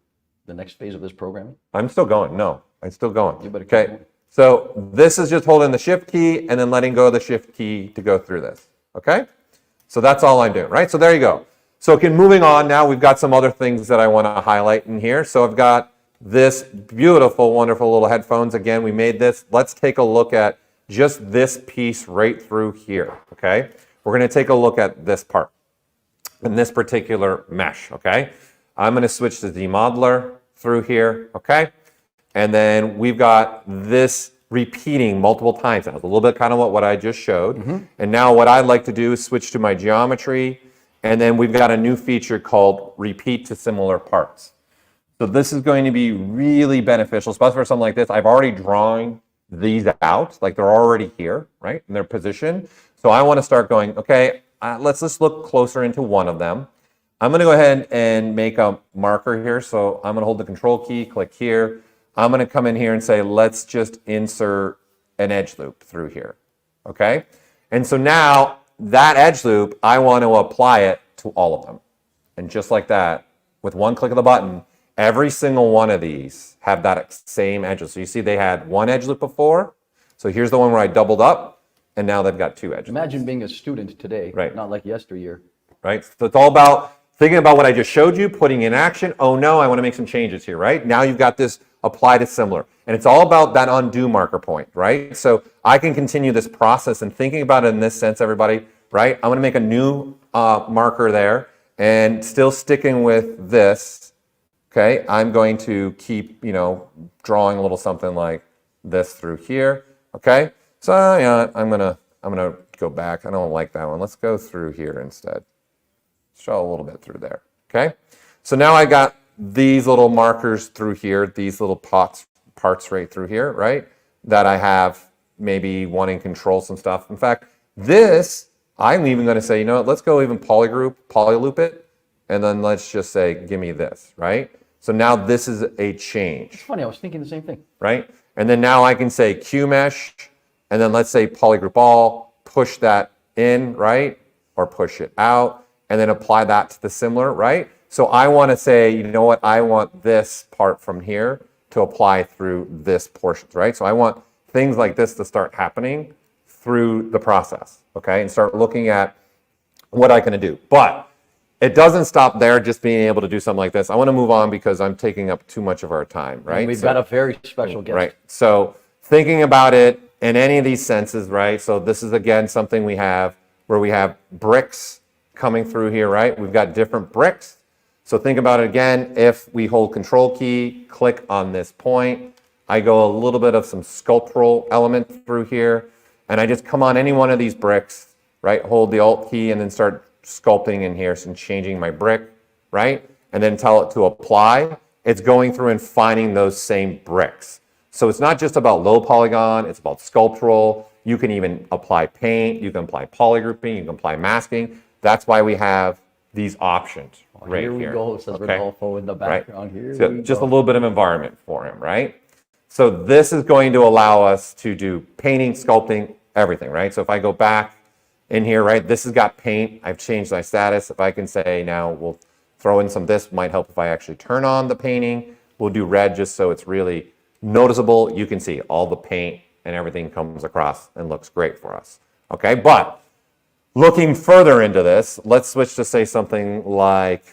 the next phase of this programming? I'm still going. No, I'm still going. You better keep Okay. going. So this is just holding the shift key and then letting go of the shift key to go through this. Okay? So that's all I'm doing, right? So there you go. So okay, moving on now, we've got some other things that I want to highlight in here. So I've got this beautiful, wonderful little headphones. Again, we made this. Let's take a look at just this piece right through here, okay? We're going to take a look at this part in this particular mesh, okay? I'm going to switch to demodeler through here, okay? And then we've got this repeating multiple times. That was a little bit kind of what I just showed. And now what I'd like to do is switch to my geometry, and then we've got a new feature called repeat to similar parts. So this is going to be really beneficial, especially for something like this. I've already drawn these out, like they're already here, right, in their position. So I want to start going, okay, let's just look closer into one of them. I'm going to go ahead and make a marker here. So I'm going to hold the control key, click here. I'm going to come in here and say, let's just insert an edge loop through here, okay? And so now that edge loop, I want to apply it to all of them. And just like that, with one click of the button, every single one of these have that same edge loop. So you see they had one edge loop before. So here's the one where I doubled up, and now they've got 2 edge loops. Imagine being a student today, Right. not like yesteryear. Right? So it's all about thinking about what I just showed you, putting in action. Oh no, I want to make some changes here, right? Now you've got this apply to similar. And it's all about that undo marker point, right? So I can continue this process and thinking about it in this sense, everybody, right? I'm going to make a new marker there and still sticking with this. Okay, I'm going to keep, drawing a little something like this through here. Okay, so yeah, I'm gonna go back. I don't like that one. Let's go through here instead. Show a little bit through there. Okay, so now I got these little markers through here, these little parts right through here, right? That I have maybe wanting to control some stuff. In fact, this I'm even going to say, let's go even polyloop it, and then let's just say, give me this, right? So now this is a change. It's funny, I was thinking the same thing. Right? And then now I can say Q mesh, and then let's say polygroup all, push that in, right? Or push it out, and then apply that to the similar, right? So I want to say, you know what? I want this part from here to apply through this portion, right? So I want things like this to start happening through the process, okay? And start looking at what I can do. But it doesn't stop there, just being able to do something like this. I want to move on because I'm taking up too much of our time, right? And we've got a very special guest. Right. So thinking about it in any of these senses, right? So this is, again, something we have where we have bricks coming through here, right? We've got different bricks. So think about it again. If we hold Control key, click on this point, I go a little bit of some sculptural element through here, and I just come on any one of these bricks, right? Hold the Alt key and then start sculpting in here, so changing my brick, right? And then tell it to apply. It's going through and finding those same bricks. So it's not just about low polygon, it's about sculptural. You can even apply paint, you can apply polygrouping, you can apply masking. That's why we have these options right here. Here we go, says Rodolfo in the background. Here So we just go. a little bit of environment for him, right? So this is going to allow us to do painting, sculpting, everything, right? So if I go back in here, right, this has got paint. I've changed my status. If I can say now we'll throw in some, this might help if I actually turn on the painting. We'll do red just so it's really noticeable. You can see all the paint and everything comes across and looks great for us. Okay, but looking further into this, let's switch to say something like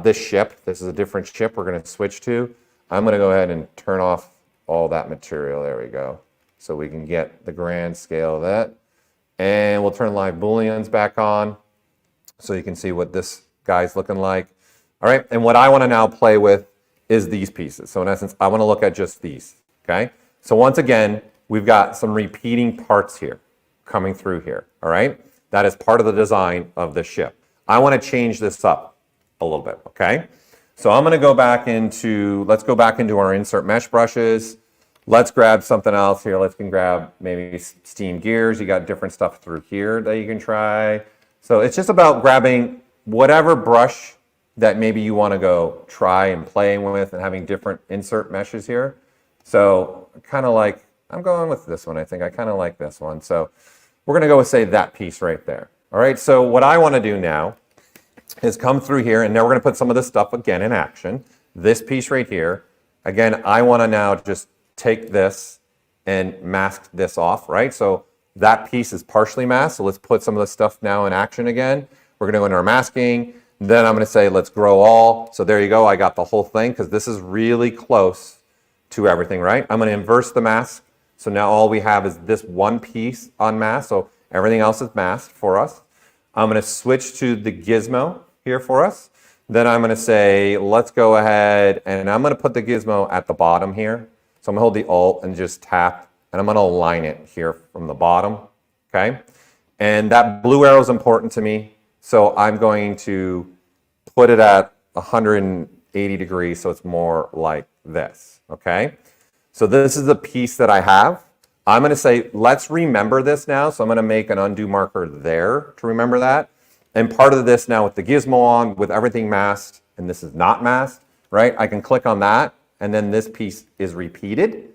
this ship. This is a different ship we're going to switch to. I'm going to go ahead and turn off all that material. There we go. So we can get the grand scale of that. And we'll turn live booleans back on so you can see what this guy's looking like. All right, and what I want to now play with is these pieces. So in essence, I want to look at just these, okay? So once again, we've got some repeating parts here coming through here, all right? That is part of the design of the ship. I want to change this up a little bit, okay? So I'm going to go back into, let's go back into our insert mesh brushes. Let's grab something else here. Let's grab maybe steam gears. You got different stuff through here that you can try. So it's just about grabbing whatever brush that maybe you want to go try and play with and having different insert meshes here. So kind of like, I'm going with this one. I think I kind of like this one. So we're going to go with, say, that piece right there. All right, so what I want to do now is come through here, and now we're going to put some of this stuff again in action. This piece right here. Again, I want to now just take this and mask this off, right? So that piece is partially masked, so let's put some of the stuff now in action again. We're gonna go into our masking, then I'm gonna say let's grow all. So there you go, I got the whole thing, because this is really close to everything, right? I'm gonna inverse the mask, so now all we have is this one piece unmasked, so everything else is masked for us. I'm gonna switch to the gizmo here for us. Then I'm gonna say, let's go ahead, and I'm gonna put the gizmo at the bottom here. So I'm gonna hold the Alt and just tap, and I'm gonna align it here from the bottom, okay? And that blue arrow is important to me, so I'm going to put it at 180 degrees so it's more like this, okay? So this is the piece that I have. I'm gonna say, let's remember this now, so I'm gonna make an undo marker there to remember that. And part of this now with the gizmo on, with everything masked, and this is not masked, right? I can click on that, and then this piece is repeated.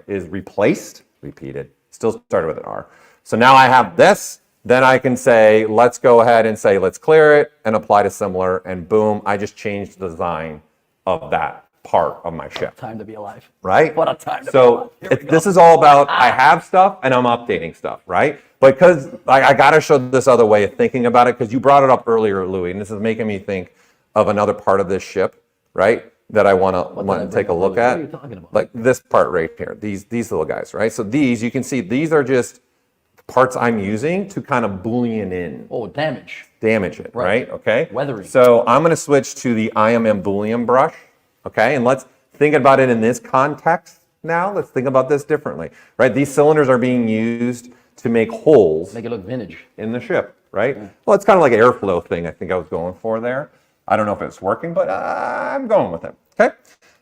Is replaced, repeated, still started with an R. So now I have this, then I can say, let's go ahead and say, let's clear it and apply to similar, and boom, I just changed the design of that part of my ship. Time to be alive. Right? What a time to be So alive. Here we go. this is all about, I have stuff and I'm updating stuff, right? Because I got to show this other way of thinking about it, because you brought it up earlier, Louis, and this is making me think of another part of this ship, right? That I want to take a look at. What are you talking about? Like this part right here, these little guys, right? So these, you can see, these are just parts I'm using to kind of boolean in. Oh, damage. Damage it, right? Okay. Weathering. So I'm going to switch to the IMM Boolean brush, okay? And let's think about it in this context now. Let's think about this differently, right? These cylinders are being used to make holes Make it look vintage. in the ship, right? Well, it's kind of like an airflow thing I think I was going for there. I don't know if it's working, but I'm going with it, okay?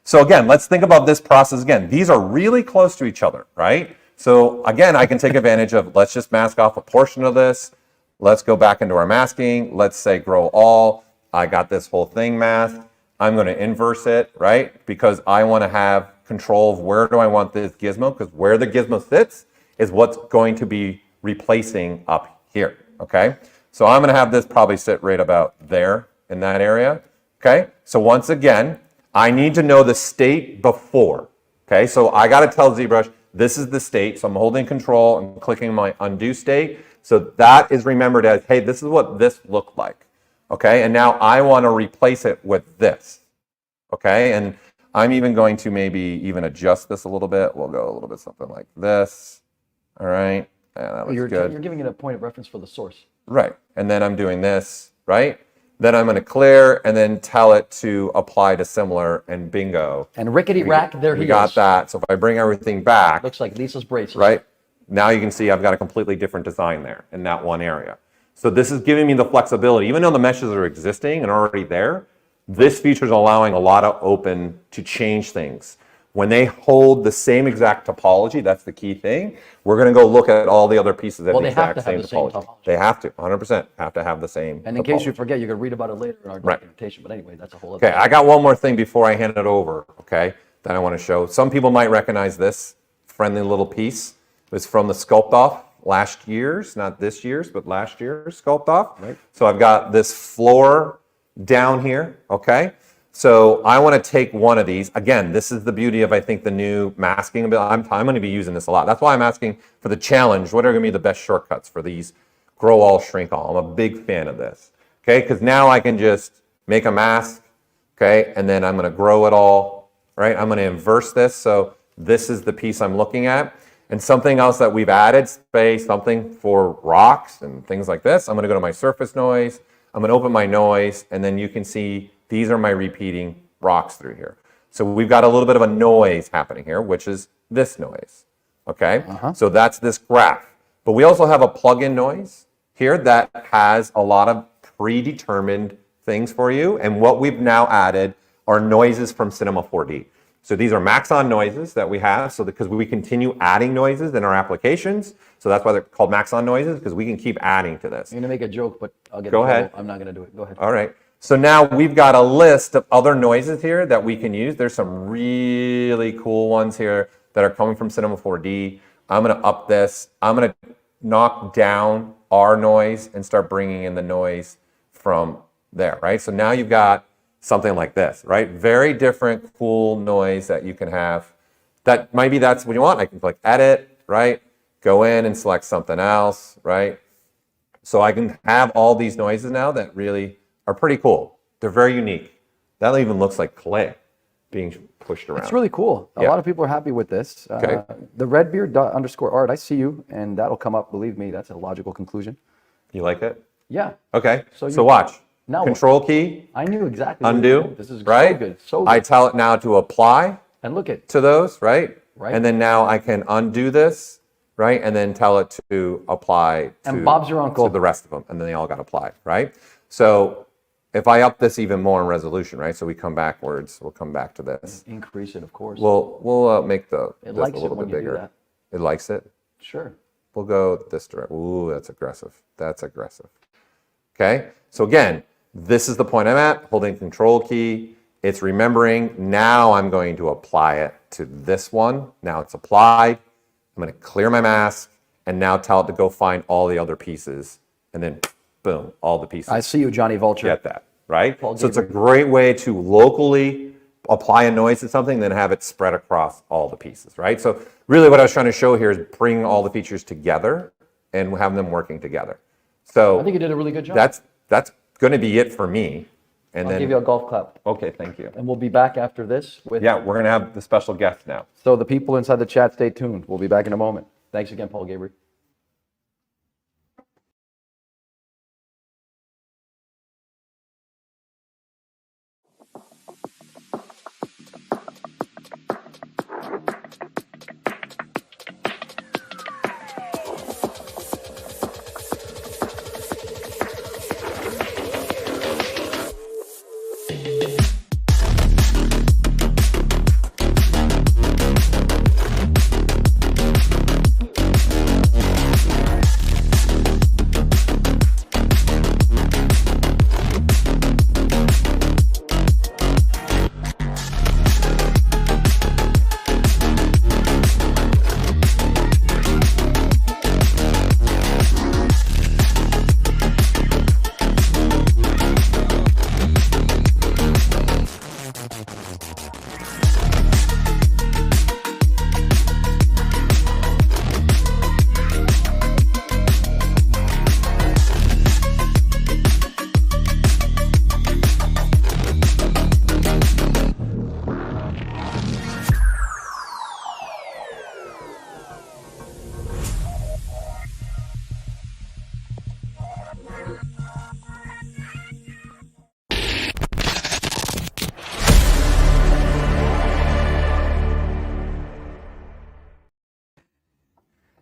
So again, let's think about this process again. These are really close to each other, right? So again, I can take advantage of, let's just mask off a portion of this. Let's go back into our masking. Let's say grow all. I got this whole thing masked. I'm going to inverse it, right? Because I want to have control of where do I want this gizmo, because where the gizmo sits is what's going to be replacing up here, okay? So I'm gonna have this probably sit right about there in that area, okay? So once again, I need to know the state before, okay? So I gotta tell ZBrush, this is the state, so I'm holding control and clicking my undo state. So that is remembered as, hey, this is what this looked like, okay? And now I wanna replace it with this, okay? And I'm even going to maybe even adjust this a little bit. We'll go a little bit something like this, all right? Yeah, that looks good. You're giving it a point of reference for the source. Right, and then I'm doing this, right? Then I'm gonna clear and then tell it to apply to similar, and bingo. And rickety rack, there he We is. got that. So if I bring everything back, Looks like Lisa's braces. right? Now you can see I've got a completely different design there in that one area. So this is giving me the flexibility, even though the meshes are existing and already there, this feature is allowing a lot of open to change things. When they hold the same exact topology, that's the key thing. We're going to go look at all the other pieces at Well, the they have exact to have same the same topology. topology. They have to, 100% have to have the same And in case you topology. forget, you can read about it later in our Right. documentation. But anyway, that's a whole other Okay, I got one more thing before I hand it over, okay, that I want to show. Some people might recognize this friendly little piece. It's from the Sculpt Off last year's, not this year's, but last year's Sculpt Off. Right. So I've got this floor down here, okay? So I want to take one of these. Again, this is the beauty of, I think, the new masking ability. I'm going to be using this a lot. That's why I'm asking for the challenge. What are going to be the best shortcuts for these grow all, shrink all? I'm a big fan of this, okay? Because now I can just make a mask, okay? And then I'm going to grow it all, right? I'm going to inverse this. So this is the piece I'm looking at. And something else that we've added, say something for rocks and things like this. I'm going to go to my surface noise. I'm going to open my noise, and then you can see these are my repeating rocks through here. So we've got a little bit of a noise happening here, which is this noise, okay? So that's this graph. But we also have a plug-in noise here that has a lot of predetermined things for you. And what we've now added are noises from Cinema 4D. So these are Maxon noises that we have, so because we continue adding noises in our applications. So that's why they're called Maxon noises, because we can keep adding to this. I'm going to make a joke, but I'll get Go in trouble. ahead. I'm not going to do it. Go ahead. All right. So now we've got a list of other noises here that we can use. There's some really cool ones here that are coming from Cinema 4D. I'm going to up this. I'm going to knock down our noise and start bringing in the noise from there, right? So now you've got something like this, right? Very different, cool noise that you can have. That maybe that's what you want. I can click edit, right? Go in and select something else, right? So I can have all these noises now that really are pretty cool. They're very unique. That even looks like clay being pushed around. It's really cool. A Yeah. lot of people are happy with this. Okay. The redbeard_art, I see you, and that'll come up. Believe me, that's a logical conclusion. You like it? Yeah. Okay. So So you- watch. Now what? Control key, I knew exactly. what you were undo, doing. This is right? so good. So good. I tell it now to apply and look at to those, right? Right. And then now I can undo this, right? And then tell it to apply to, And Bob's your uncle. to the rest of them. And then they all got applied, right? So if I up this even more in resolution, right? So we come backwards, we'll come back to this. increase it, of course. We'll make this it a likes it little when bit you do bigger. that. It likes it. Sure. We'll go this direction. Ooh, that's aggressive. That's aggressive. Okay, so again, this is the point I'm at, holding control key. It's remembering. Now I'm going to apply it to this one. Now it's applied. I'm going to clear my mask and now tell it to go find all the other pieces. And then boom, all the pieces. I see you, Johnny Vulture. Get that, right? Paul So it's a Gabriel. great way to locally apply a noise to something, then have it spread across all the pieces, right? So really what I was trying to show here is bring all the features together and have them working together. So I think you did a really good job. that's going to be it for me. And I'll then, give you a golf clap. okay, thank you. And we'll be back after this with. Yeah, we're going to have the special guest now. So the people inside the chat, stay tuned. We'll be back in a moment. Thanks again, Paul Gabriel.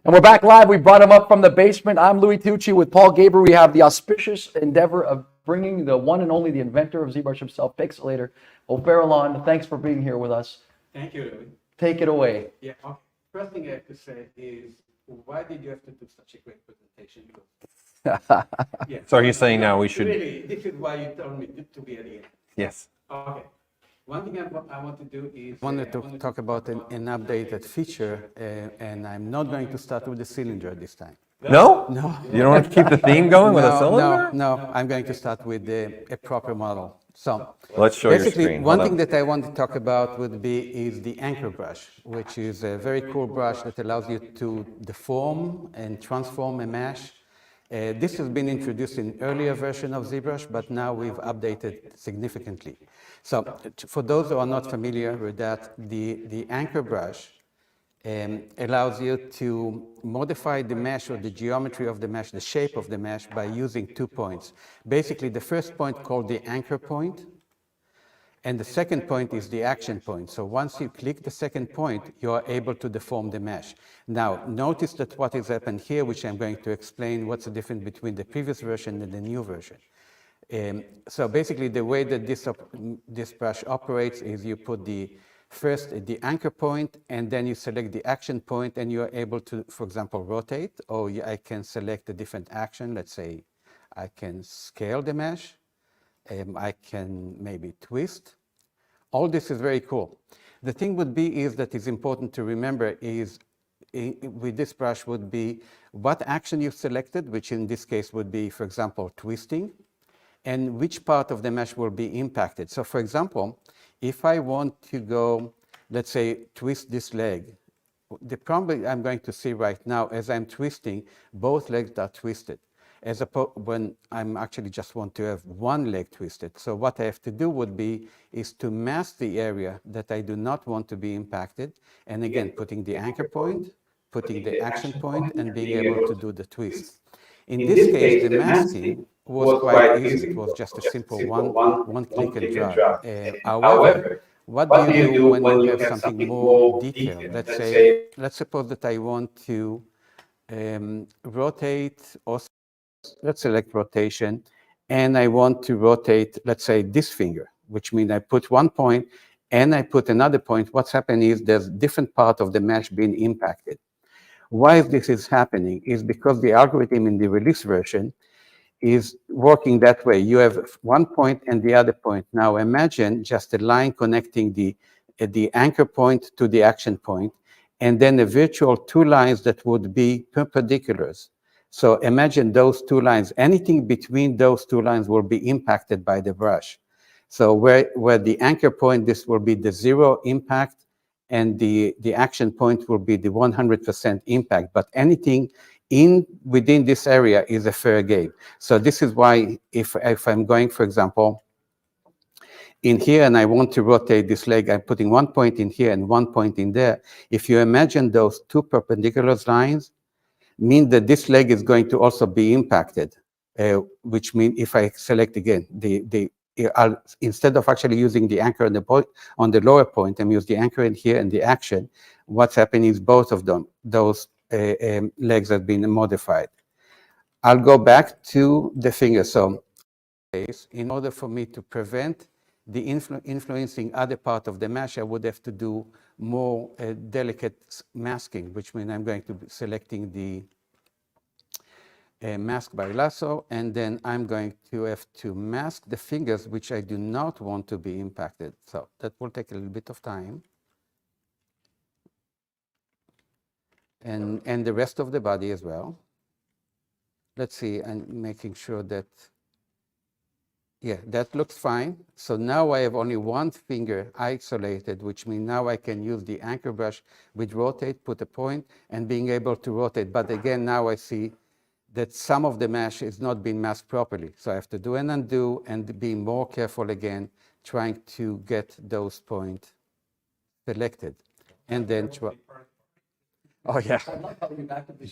And we're back live. We brought him up from the basement. I'm Louis Tucci with Paul Gabriel. We have the auspicious endeavor of bringing the one and only, the inventor of ZBrush himself, Pixelator, O'Farrell. Thanks for being here with us. Thank you, Louis. Take it away. Yeah, okay. First thing I have to say is, why did you have to do such a great presentation? Yeah. So are you saying now we should? Really, this is why you told me to be at the end. Yes. Okay. One thing I want to do is... I wanted to talk about an updated feature, and I'm not going to start with the cylinder this time. No? No. You don't want to keep the theme going with a cylinder? No, I'm going to start with a proper model. So Let's show your basically, screen. one Hold thing on. that I want to talk about would be is the anchor brush, which is a very cool brush that allows you to deform and transform a mesh. This has been introduced in earlier version of ZBrush, but now we've updated significantly. So for those who are not familiar with that, the anchor brush allows you to modify the mesh or the geometry of the mesh, the shape of the mesh, by using 2 points. Basically, the first point called the anchor point, and the second point is the action point. So once you click the second point, you are able to deform the mesh. Now, notice that what has happened here, which I'm going to explain what's the difference between the previous version and the new version. So basically, the way that this brush operates is you put first the anchor point, and then you select the action point, and you are able to, for example, rotate, or I can select a different action. Let's say I can scale the mesh. I can maybe twist. All this is very cool. The thing would be is that is important to remember is with this brush would be what action you've selected, which in this case would be, for example, twisting, and which part of the mesh will be impacted. So for example, if I want to go, let's say, twist this leg, the problem I'm going to see right now as I'm twisting, both legs are twisted. As opposed when I'm actually just want to have one leg twisted. So what I have to do would be is to mask the area that I do not want to be impacted. And again, putting the anchor point, putting the action point, and being able to do the twist. In this case, the masking was quite easy. It was just a simple one click and drag. However, what do you do when you have something more detailed? Let's suppose that I want to rotate, or let's select rotation, and I want to rotate, let's say, this finger, which means I put 1 point and I put another point. What's happening is there's different part of the mesh being impacted. Why this is happening is because the algorithm in the release version is working that way. You have 1 point and the other point. Now imagine just a line connecting the anchor point to the action point, and then a virtual 2 lines that would be perpendiculars. So imagine those 2 lines. Anything between those 2 lines will be impacted by the brush. So where the anchor point, this will be the 0 impact, and the action point will be the 100% impact. But anything within this area is a fair game. So this is why if I'm going, for example, in here and I want to rotate this leg, I'm putting 1 point in here and 1 point in there. If you imagine those 2 perpendicular lines, mean that this leg is going to also be impacted, which means if I select again, instead of actually using the anchor on the lower point, I'm using the anchor in here and the action, what's happening is both of them, those legs have been modified. I'll go back to the finger. So in order for me to prevent the influencing other part of the mesh, I would have to do more delicate masking, which means I'm going to be selecting the mask by lasso, and then I'm going to have to mask the fingers, which I do not want to be impacted. So that will take a little bit of time. And the rest of the body as well. Let's see, I'm making sure that Yeah, that looks fine. So now I have only one finger isolated, which means now I can use the anchor brush with rotate, put a point, and being able to rotate. But again, now I see that some of the mesh is not being masked properly. So I have to do an undo and be more careful again, trying to get those points selected. And then try. Oh, yeah.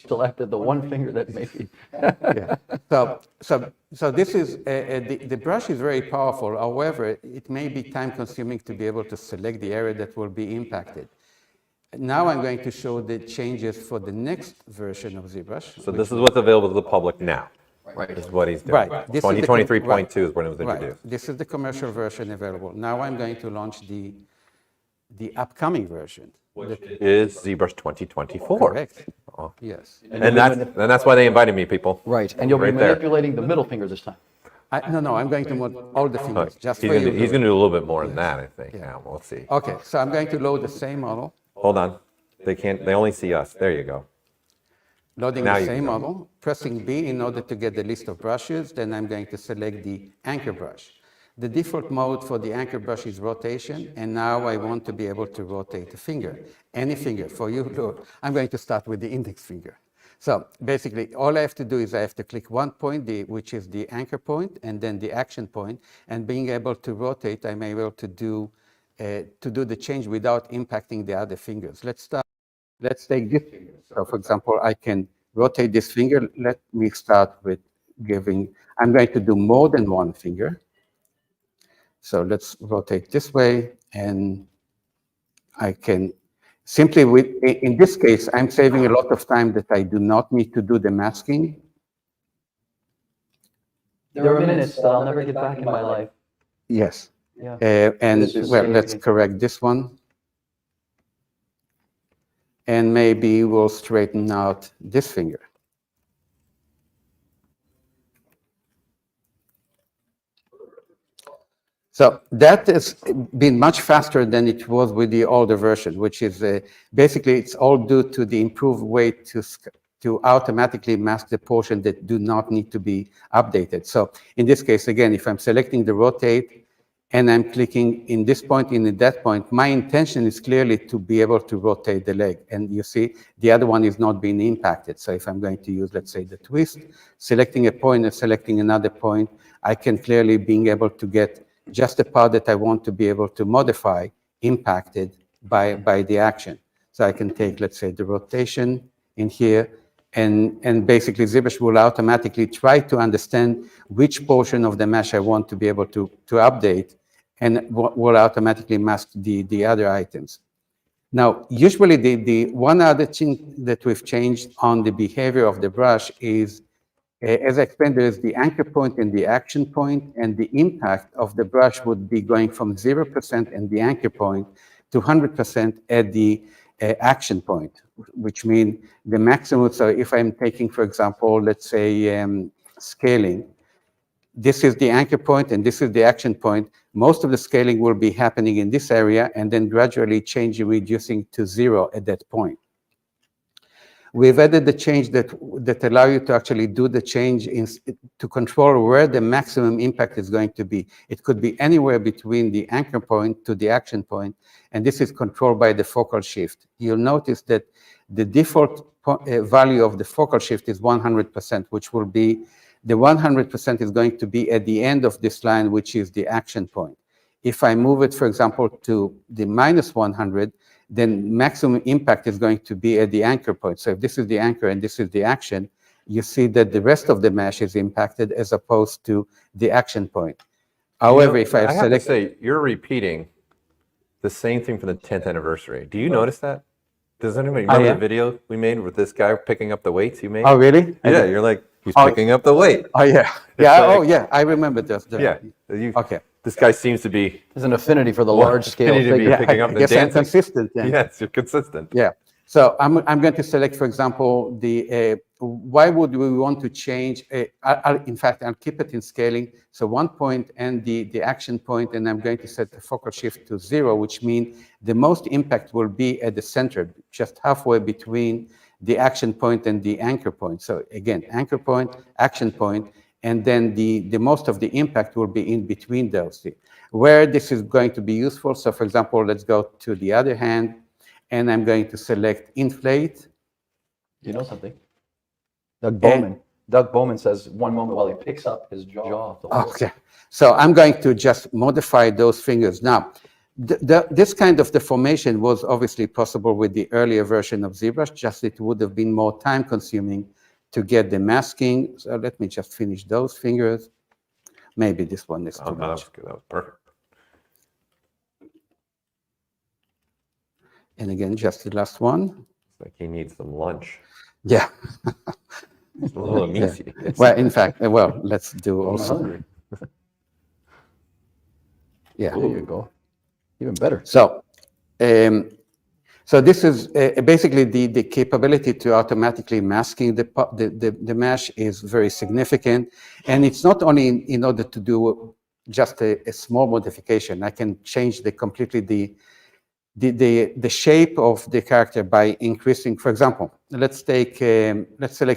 Selected the one finger that maybe. Yeah. So this is, the brush is very powerful. However, it may be time consuming to be able to select the area that will be impacted. Now I'm going to show the changes for the next version of ZBrush. So this is what's available to the public now. Right. Is what he's doing. Right. This is the 2023.2 is when it was Right. introduced. This is the commercial version available. Now I'm going to launch the upcoming version. Is ZBrush 2024. Correct. Oh. Yes. And that's why they invited me, people. Right, and you'll be Right there. manipulating the middle finger this time. No, I'm going to move all the fingers, just He's for gonna, you. he's gonna do a little bit more than that, I think. Yeah, well, let's see. Okay, so I'm going to load the same model, Hold on. They only see us. There you go. loading Now the you same can go. model, pressing B in order to get the list of brushes, then I'm going to select the anchor brush. The default mode for the anchor brush is rotation, and now I want to be able to rotate a finger, any finger. For you, look, I'm going to start with the index finger. So basically, all I have to do is I have to click one point, which is the anchor point, and then the action point, and being able to rotate, I'm able to do the change without impacting the other fingers. Let's take this finger. So for example, I can rotate this finger. Let me start with I'm going to do more than one finger. So let's rotate this way, and I can simply, in this case, I'm saving a lot of time that I do not need to do the masking. There are minutes that I'll never get back in my life. Yes. Yeah. And This is well, let's saving. correct this one. And maybe we'll straighten out this finger. So that has been much faster than it was with the older version, which is basically it's all due to the improved way to automatically mask the portion that do not need to be updated. So in this case, again, if I'm selecting the rotate and I'm clicking in this point, in that point, my intention is clearly to be able to rotate the leg. And you see, the other one is not being impacted. So if I'm going to use, let's say, the twist, selecting a point and selecting another point, I can clearly being able to get just the part that I want to be able to modify impacted by the action. So I can take, let's say, the rotation in here, and basically ZBrush will automatically try to understand which portion of the mesh I want to be able to update, and will automatically mask the other items. Now, usually the one other thing that we've changed on the behavior of the brush is, as I explained, there is the anchor point and the action point, and the impact of the brush would be going from 0% and the anchor point to 100% at the action point, which means the maximum. So if I'm taking, for example, let's say scaling, this is the anchor point and this is the action point. Most of the scaling will be happening in this area and then gradually changing, reducing to 0 at that point. We've added the change that allow you to actually do the change to control where the maximum impact is going to be. It could be anywhere between the anchor point to the action point, and this is controlled by the focal shift. You'll notice that the default value of the focal shift is 100%, which will be, the 100% is going to be at the end of this line, which is the action point. If I move it, for example, to the minus 100, then maximum impact is going to be at the anchor point. So if this is the anchor and this is the action, you see that the rest of the mesh is impacted as opposed to the action point. However, if I have to select... say, you're repeating the same thing for the 10th anniversary. Do you notice that? Does anybody remember the video we made with this guy picking up the weights you made? Oh, really? Yeah, you're like, he's picking up the weight. Oh, yeah. Yeah, like- oh, yeah, I remember this. Yeah. Okay. This guy seems to be There's an affinity for the large scale affinity to be figure. picking up I the guess I'm dancing. consistent then. Yes, you're consistent. Yeah. So I'm going to select, for example, why would we want to change? In fact, I'll keep it in scaling. So 1 point and the action point, and I'm going to set the focal shift to 0, which means the most impact will be at the center, just halfway between the action point and the anchor point. So again, anchor point, action point, and then the most of the impact will be in between those two. Where this is going to be useful, so for example, let's go to the other hand, and I'm going to select inflate. You know something? Doug Bowman says one moment while he picks up his jaw. Okay, so I'm going to just modify those fingers. Now, this kind of deformation was obviously possible with the earlier version of ZBrush, just it would have been more time consuming to get the masking. So let me just finish those fingers. Maybe this one is too Oh, no, that much. was good. That was perfect. And again, just the last one. It's like he needs some lunch. Yeah. It's a little uneasy. Well, in fact, well, let's do I'm also. hungry. Yeah. There you go. Even better. So, so this is basically the capability to automatically masking the mesh is very significant, and it's not only in order to do just a small modification. I can change completely the shape of the character by increasing. For example, let's select,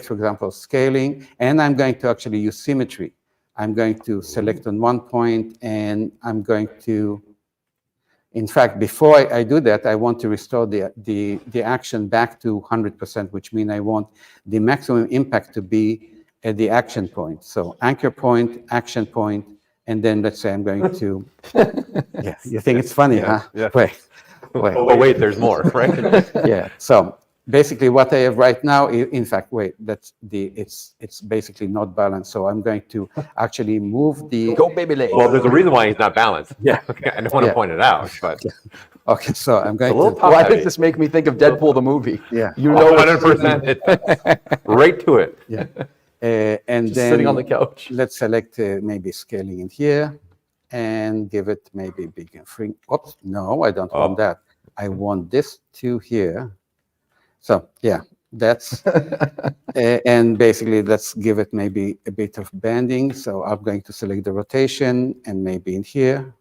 for example, scaling, and I'm going to actually use symmetry. I'm going to select on one point, and I'm going to. In fact, before I do that, I want to restore the action back to 100%, which means I want the maximum impact to be at the action point. So anchor point, action point, and then let's say I'm going to, yeah, you think it's funny, huh? Yeah. Wait. Oh, wait, there's more, right? Yeah, so basically what I have right now is, in fact, wait, it's basically not balanced. So I'm going to actually move the, Go baby leg. Well, there's a reason why he's not balanced. Yeah. Okay, I don't want to Yeah. point it out, but okay, so I'm going a little to, top Why heavy. does this make me think of Deadpool the movie? yeah. You know, 100%. Right to it. Yeah. And just then sitting on the couch. let's select maybe scaling in here and give it maybe big and free. Oops, no, I don't want that. I want this to here. So yeah, that's, and basically let's give it maybe a bit of bending. So I'm going to select the rotation and maybe in here.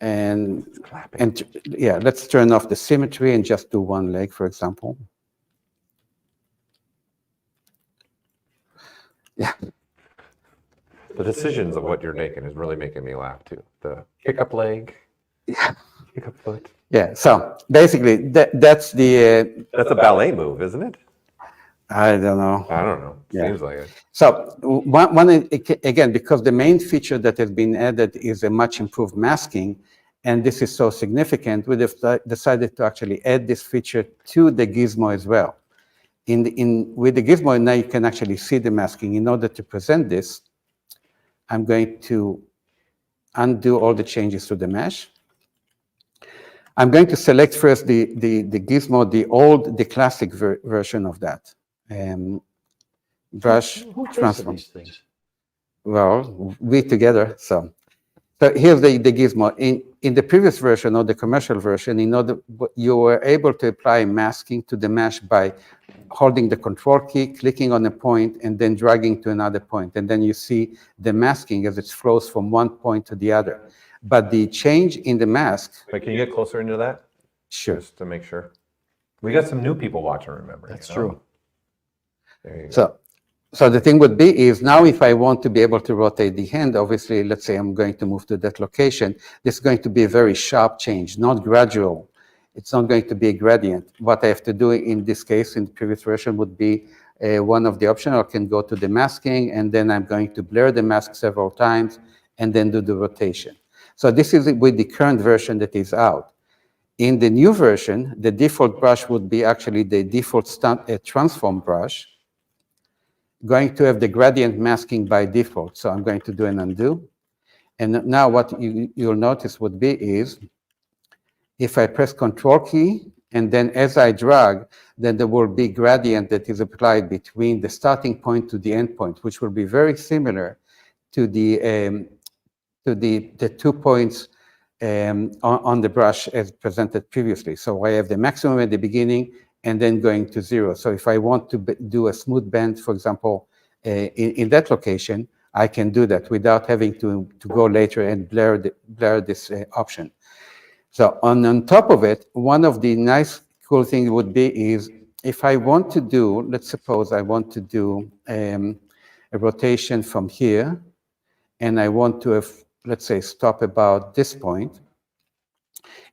And yeah, let's turn off the symmetry and just do one leg, for example. Yeah. The decisions of what you're making is really making me laugh too. The kick up leg, kick up foot. Yeah. So basically, that's the. That's a ballet move, isn't it? I don't know. I don't know. Yeah. Seems like it. So again, because the main feature that has been added is a much improved masking, and this is so significant, we have decided to actually add this feature to the gizmo as well. With the gizmo, now you can actually see the masking. In order to present this, I'm going to undo all the changes to the mesh. I'm going to select first the gizmo, the classic version of that. Brush transform. These things. Well, we together. So here's the gizmo. In the previous version or the commercial version, you were able to apply masking to the mesh by holding the control key, clicking on a point, and then dragging to another point. And then you see the masking as it flows from one point to the other. But the change in the mask. Wait, can you get closer into that? Sure. Just to make sure. We got some new people watching, remember. That's you know? true. There you go. So the thing would be is now if I want to be able to rotate the hand, obviously, let's say I'm going to move to that location, this is going to be a very sharp change, not gradual. It's not going to be a gradient. What I have to do in this case, in the previous version, would be one of the options. I can go to the masking, and then I'm going to blur the mask several times, and then do the rotation. So this is with the current version that is out. In the new version, the default brush would be actually the default transform brush, going to have the gradient masking by default. So I'm going to do an undo. And now what you'll notice would be is, if I press Control key, and then as I drag, then there will be gradient that is applied between the starting point to the end point, which will be very similar to the 2 points on the brush as presented previously. So I have the maximum at the beginning and then going to 0. So if I want to do a smooth bend, for example, in that location, I can do that without having to go later and blur this option. So on top of it, one of the nice cool things would be is if I want to do, let's suppose I want to do a rotation from here, and I want to have, let's say, stop about this point,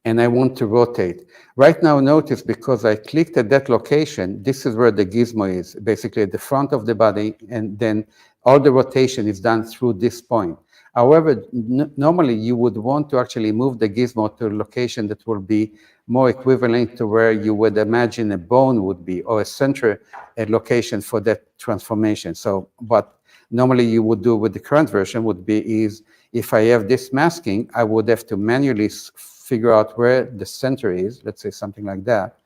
and I want to rotate. Right now, notice, because I clicked at that location, this is where the gizmo is, basically at the front of the body, and then all the rotation is done through this point. However, normally you would want to actually move the gizmo to a location that will be more equivalent to where you would imagine a bone would be, or a center location for that transformation. So what normally you would do with the current version would be is, if I have this masking, I would have to manually figure out where the center is, let's say something like that,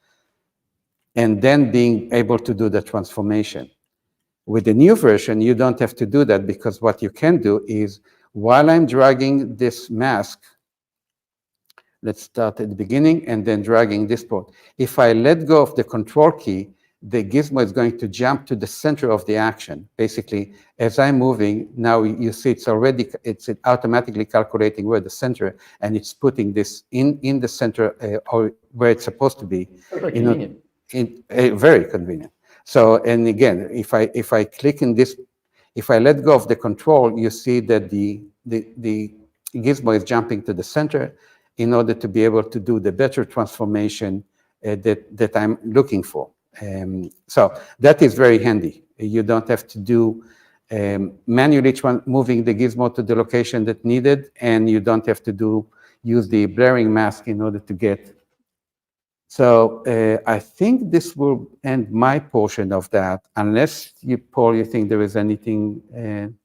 and then being able to do the transformation. With the new version, you don't have to do that, because what you can do is, while I'm dragging this mask, let's start at the beginning and then dragging this point. If I let go of the control key, the gizmo is going to jump to the center of the action. Basically, as I'm moving, now you see it's automatically calculating where the center, and it's putting this in the center or where it's supposed to be. Very convenient. Very convenient. So, and again, if I click in this, if I let go of the control, you see that the gizmo is jumping to the center in order to be able to do the better transformation that I'm looking for. So that is very handy. You don't have to do manually moving the gizmo to the location that needed, and you don't have to use the blurring mask in order to get. So I think this will end my portion of that, unless you, Paul, you think there is anything.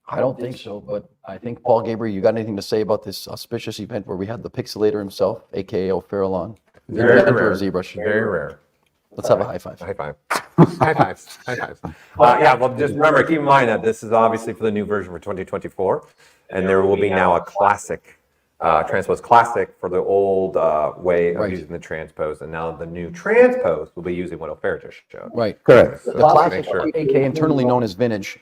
I don't think so, but I think, Paul Gabriel, you got anything to say about this auspicious event where we had the pixelator himself, aka O'Farallon, Very inventor rare. of ZBrush? Very rare. Let's have a high five. High five. High fives. High fives. Yeah, well, just remember, keep in mind that this is obviously for the new version for 2024, and there will be now a classic, transpose classic for the old way of using the transpose, and now the new transpose will be using what O'Farrell just showed. Right. Correct. So The just to classic, make sure. aka internally known as vintage.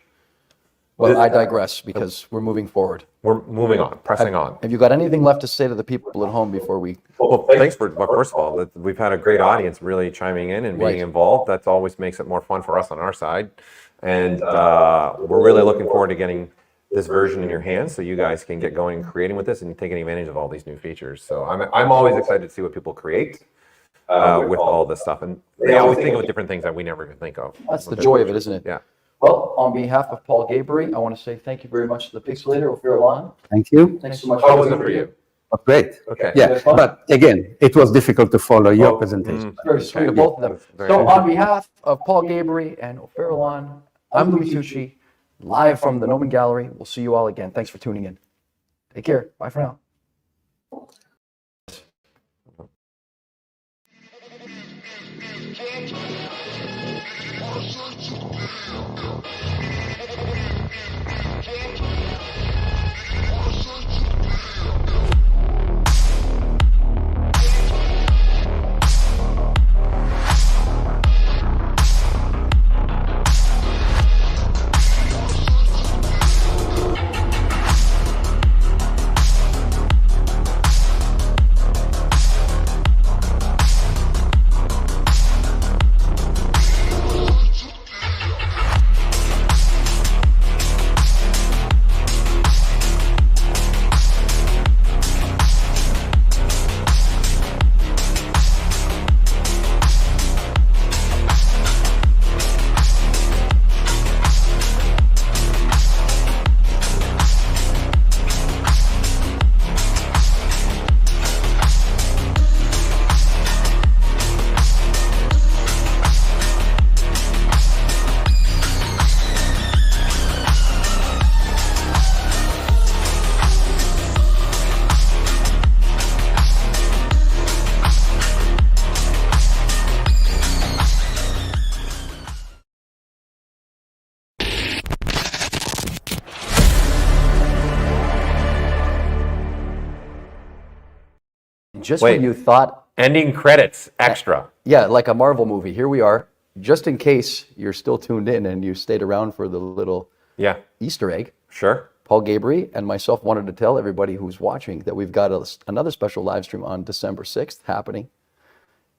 Well, I digress, because we're moving forward. We're moving on, pressing on. Have you got anything left to say to the people at home before we? Well, thanks for, well, first of all, that we've had a great audience really chiming in and being Right. involved. That always makes it more fun for us on our side. And we're really looking forward to getting this version in your hands so you guys can get going and creating with this and taking advantage of all these new features. So I'm always excited to see what people create with all this stuff. And they always think of different things that we never even think of. That's the joy of it, isn't it? Yeah. Well, on behalf of Paul Gabriel, I want to say thank you very much to the Pixelator, O'Farallon. Thank you. Thanks so much. How was it for you? Oh, great. Okay. Yeah, but again, it was difficult to follow your presentation. Very sweet of both of them. That's very So nice. on behalf of Paul Gabriel and O'Farallon, I'm Louis Tucci, live from the Noman Gallery. We'll see you all again. Thanks for tuning in. Take care. Bye for now. Just Wait. when you thought, Ending credits, extra. yeah, like a Marvel movie, here we are. Just in case you're still tuned in and you stayed around for the little Yeah, Easter egg, sure. Paul Gabriel and myself wanted to tell everybody who's watching that we've got another special live stream on December 6th happening.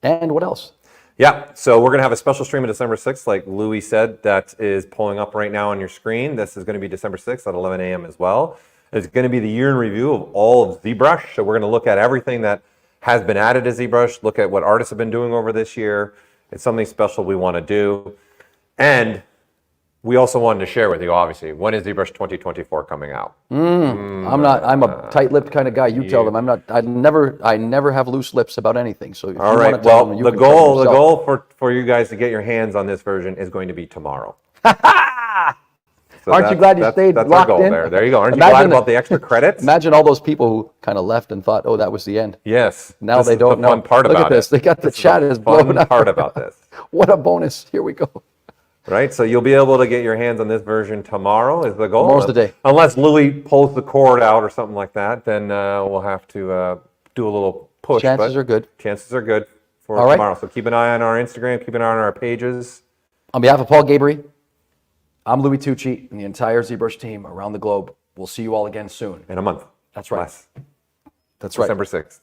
And what else? Yeah, so we're going to have a special stream on December 6th, like Louis said, that is pulling up right now on your screen. This is going to be December 6th at 11 a.m. as well. It's going to be the year in review of all of ZBrush. So we're going to look at everything that has been added to ZBrush, look at what artists have been doing over this year. It's something special we want to do. And we also wanted to share with you, obviously, when is ZBrush 2024 coming out? I'm a tight-lipped kind of guy. You tell them. I never have loose lips about anything. So if All you right, want to tell well, them, you the can tell them goal yourself. for you guys to get your hands on this version is going to be tomorrow. So Aren't you glad you stayed that's locked our goal in? there. There you go. Aren't you Imagine glad the- about the extra credits? Imagine all those people who kind of left and thought, "Oh, that was the end." Yes. Now this they is don't the know. fun part Look about at this. it. They got the This chat is blown fun up. part about this. What a bonus! Here we go. Right, so you'll be able to get your hands on this version tomorrow is the goal. Tomorrow's the day. Unless Louis pulls the cord out or something like that, then we'll have to do a little push. Chances but are good. Chances are good for All right. tomorrow. So keep an eye on our Instagram, keep an eye on our pages. On behalf of Paul Gabry, I'm Louis Tucci and the entire ZBrush team around the globe. We'll see you all again soon. In a month. That's right. Less. That's right. December 6th.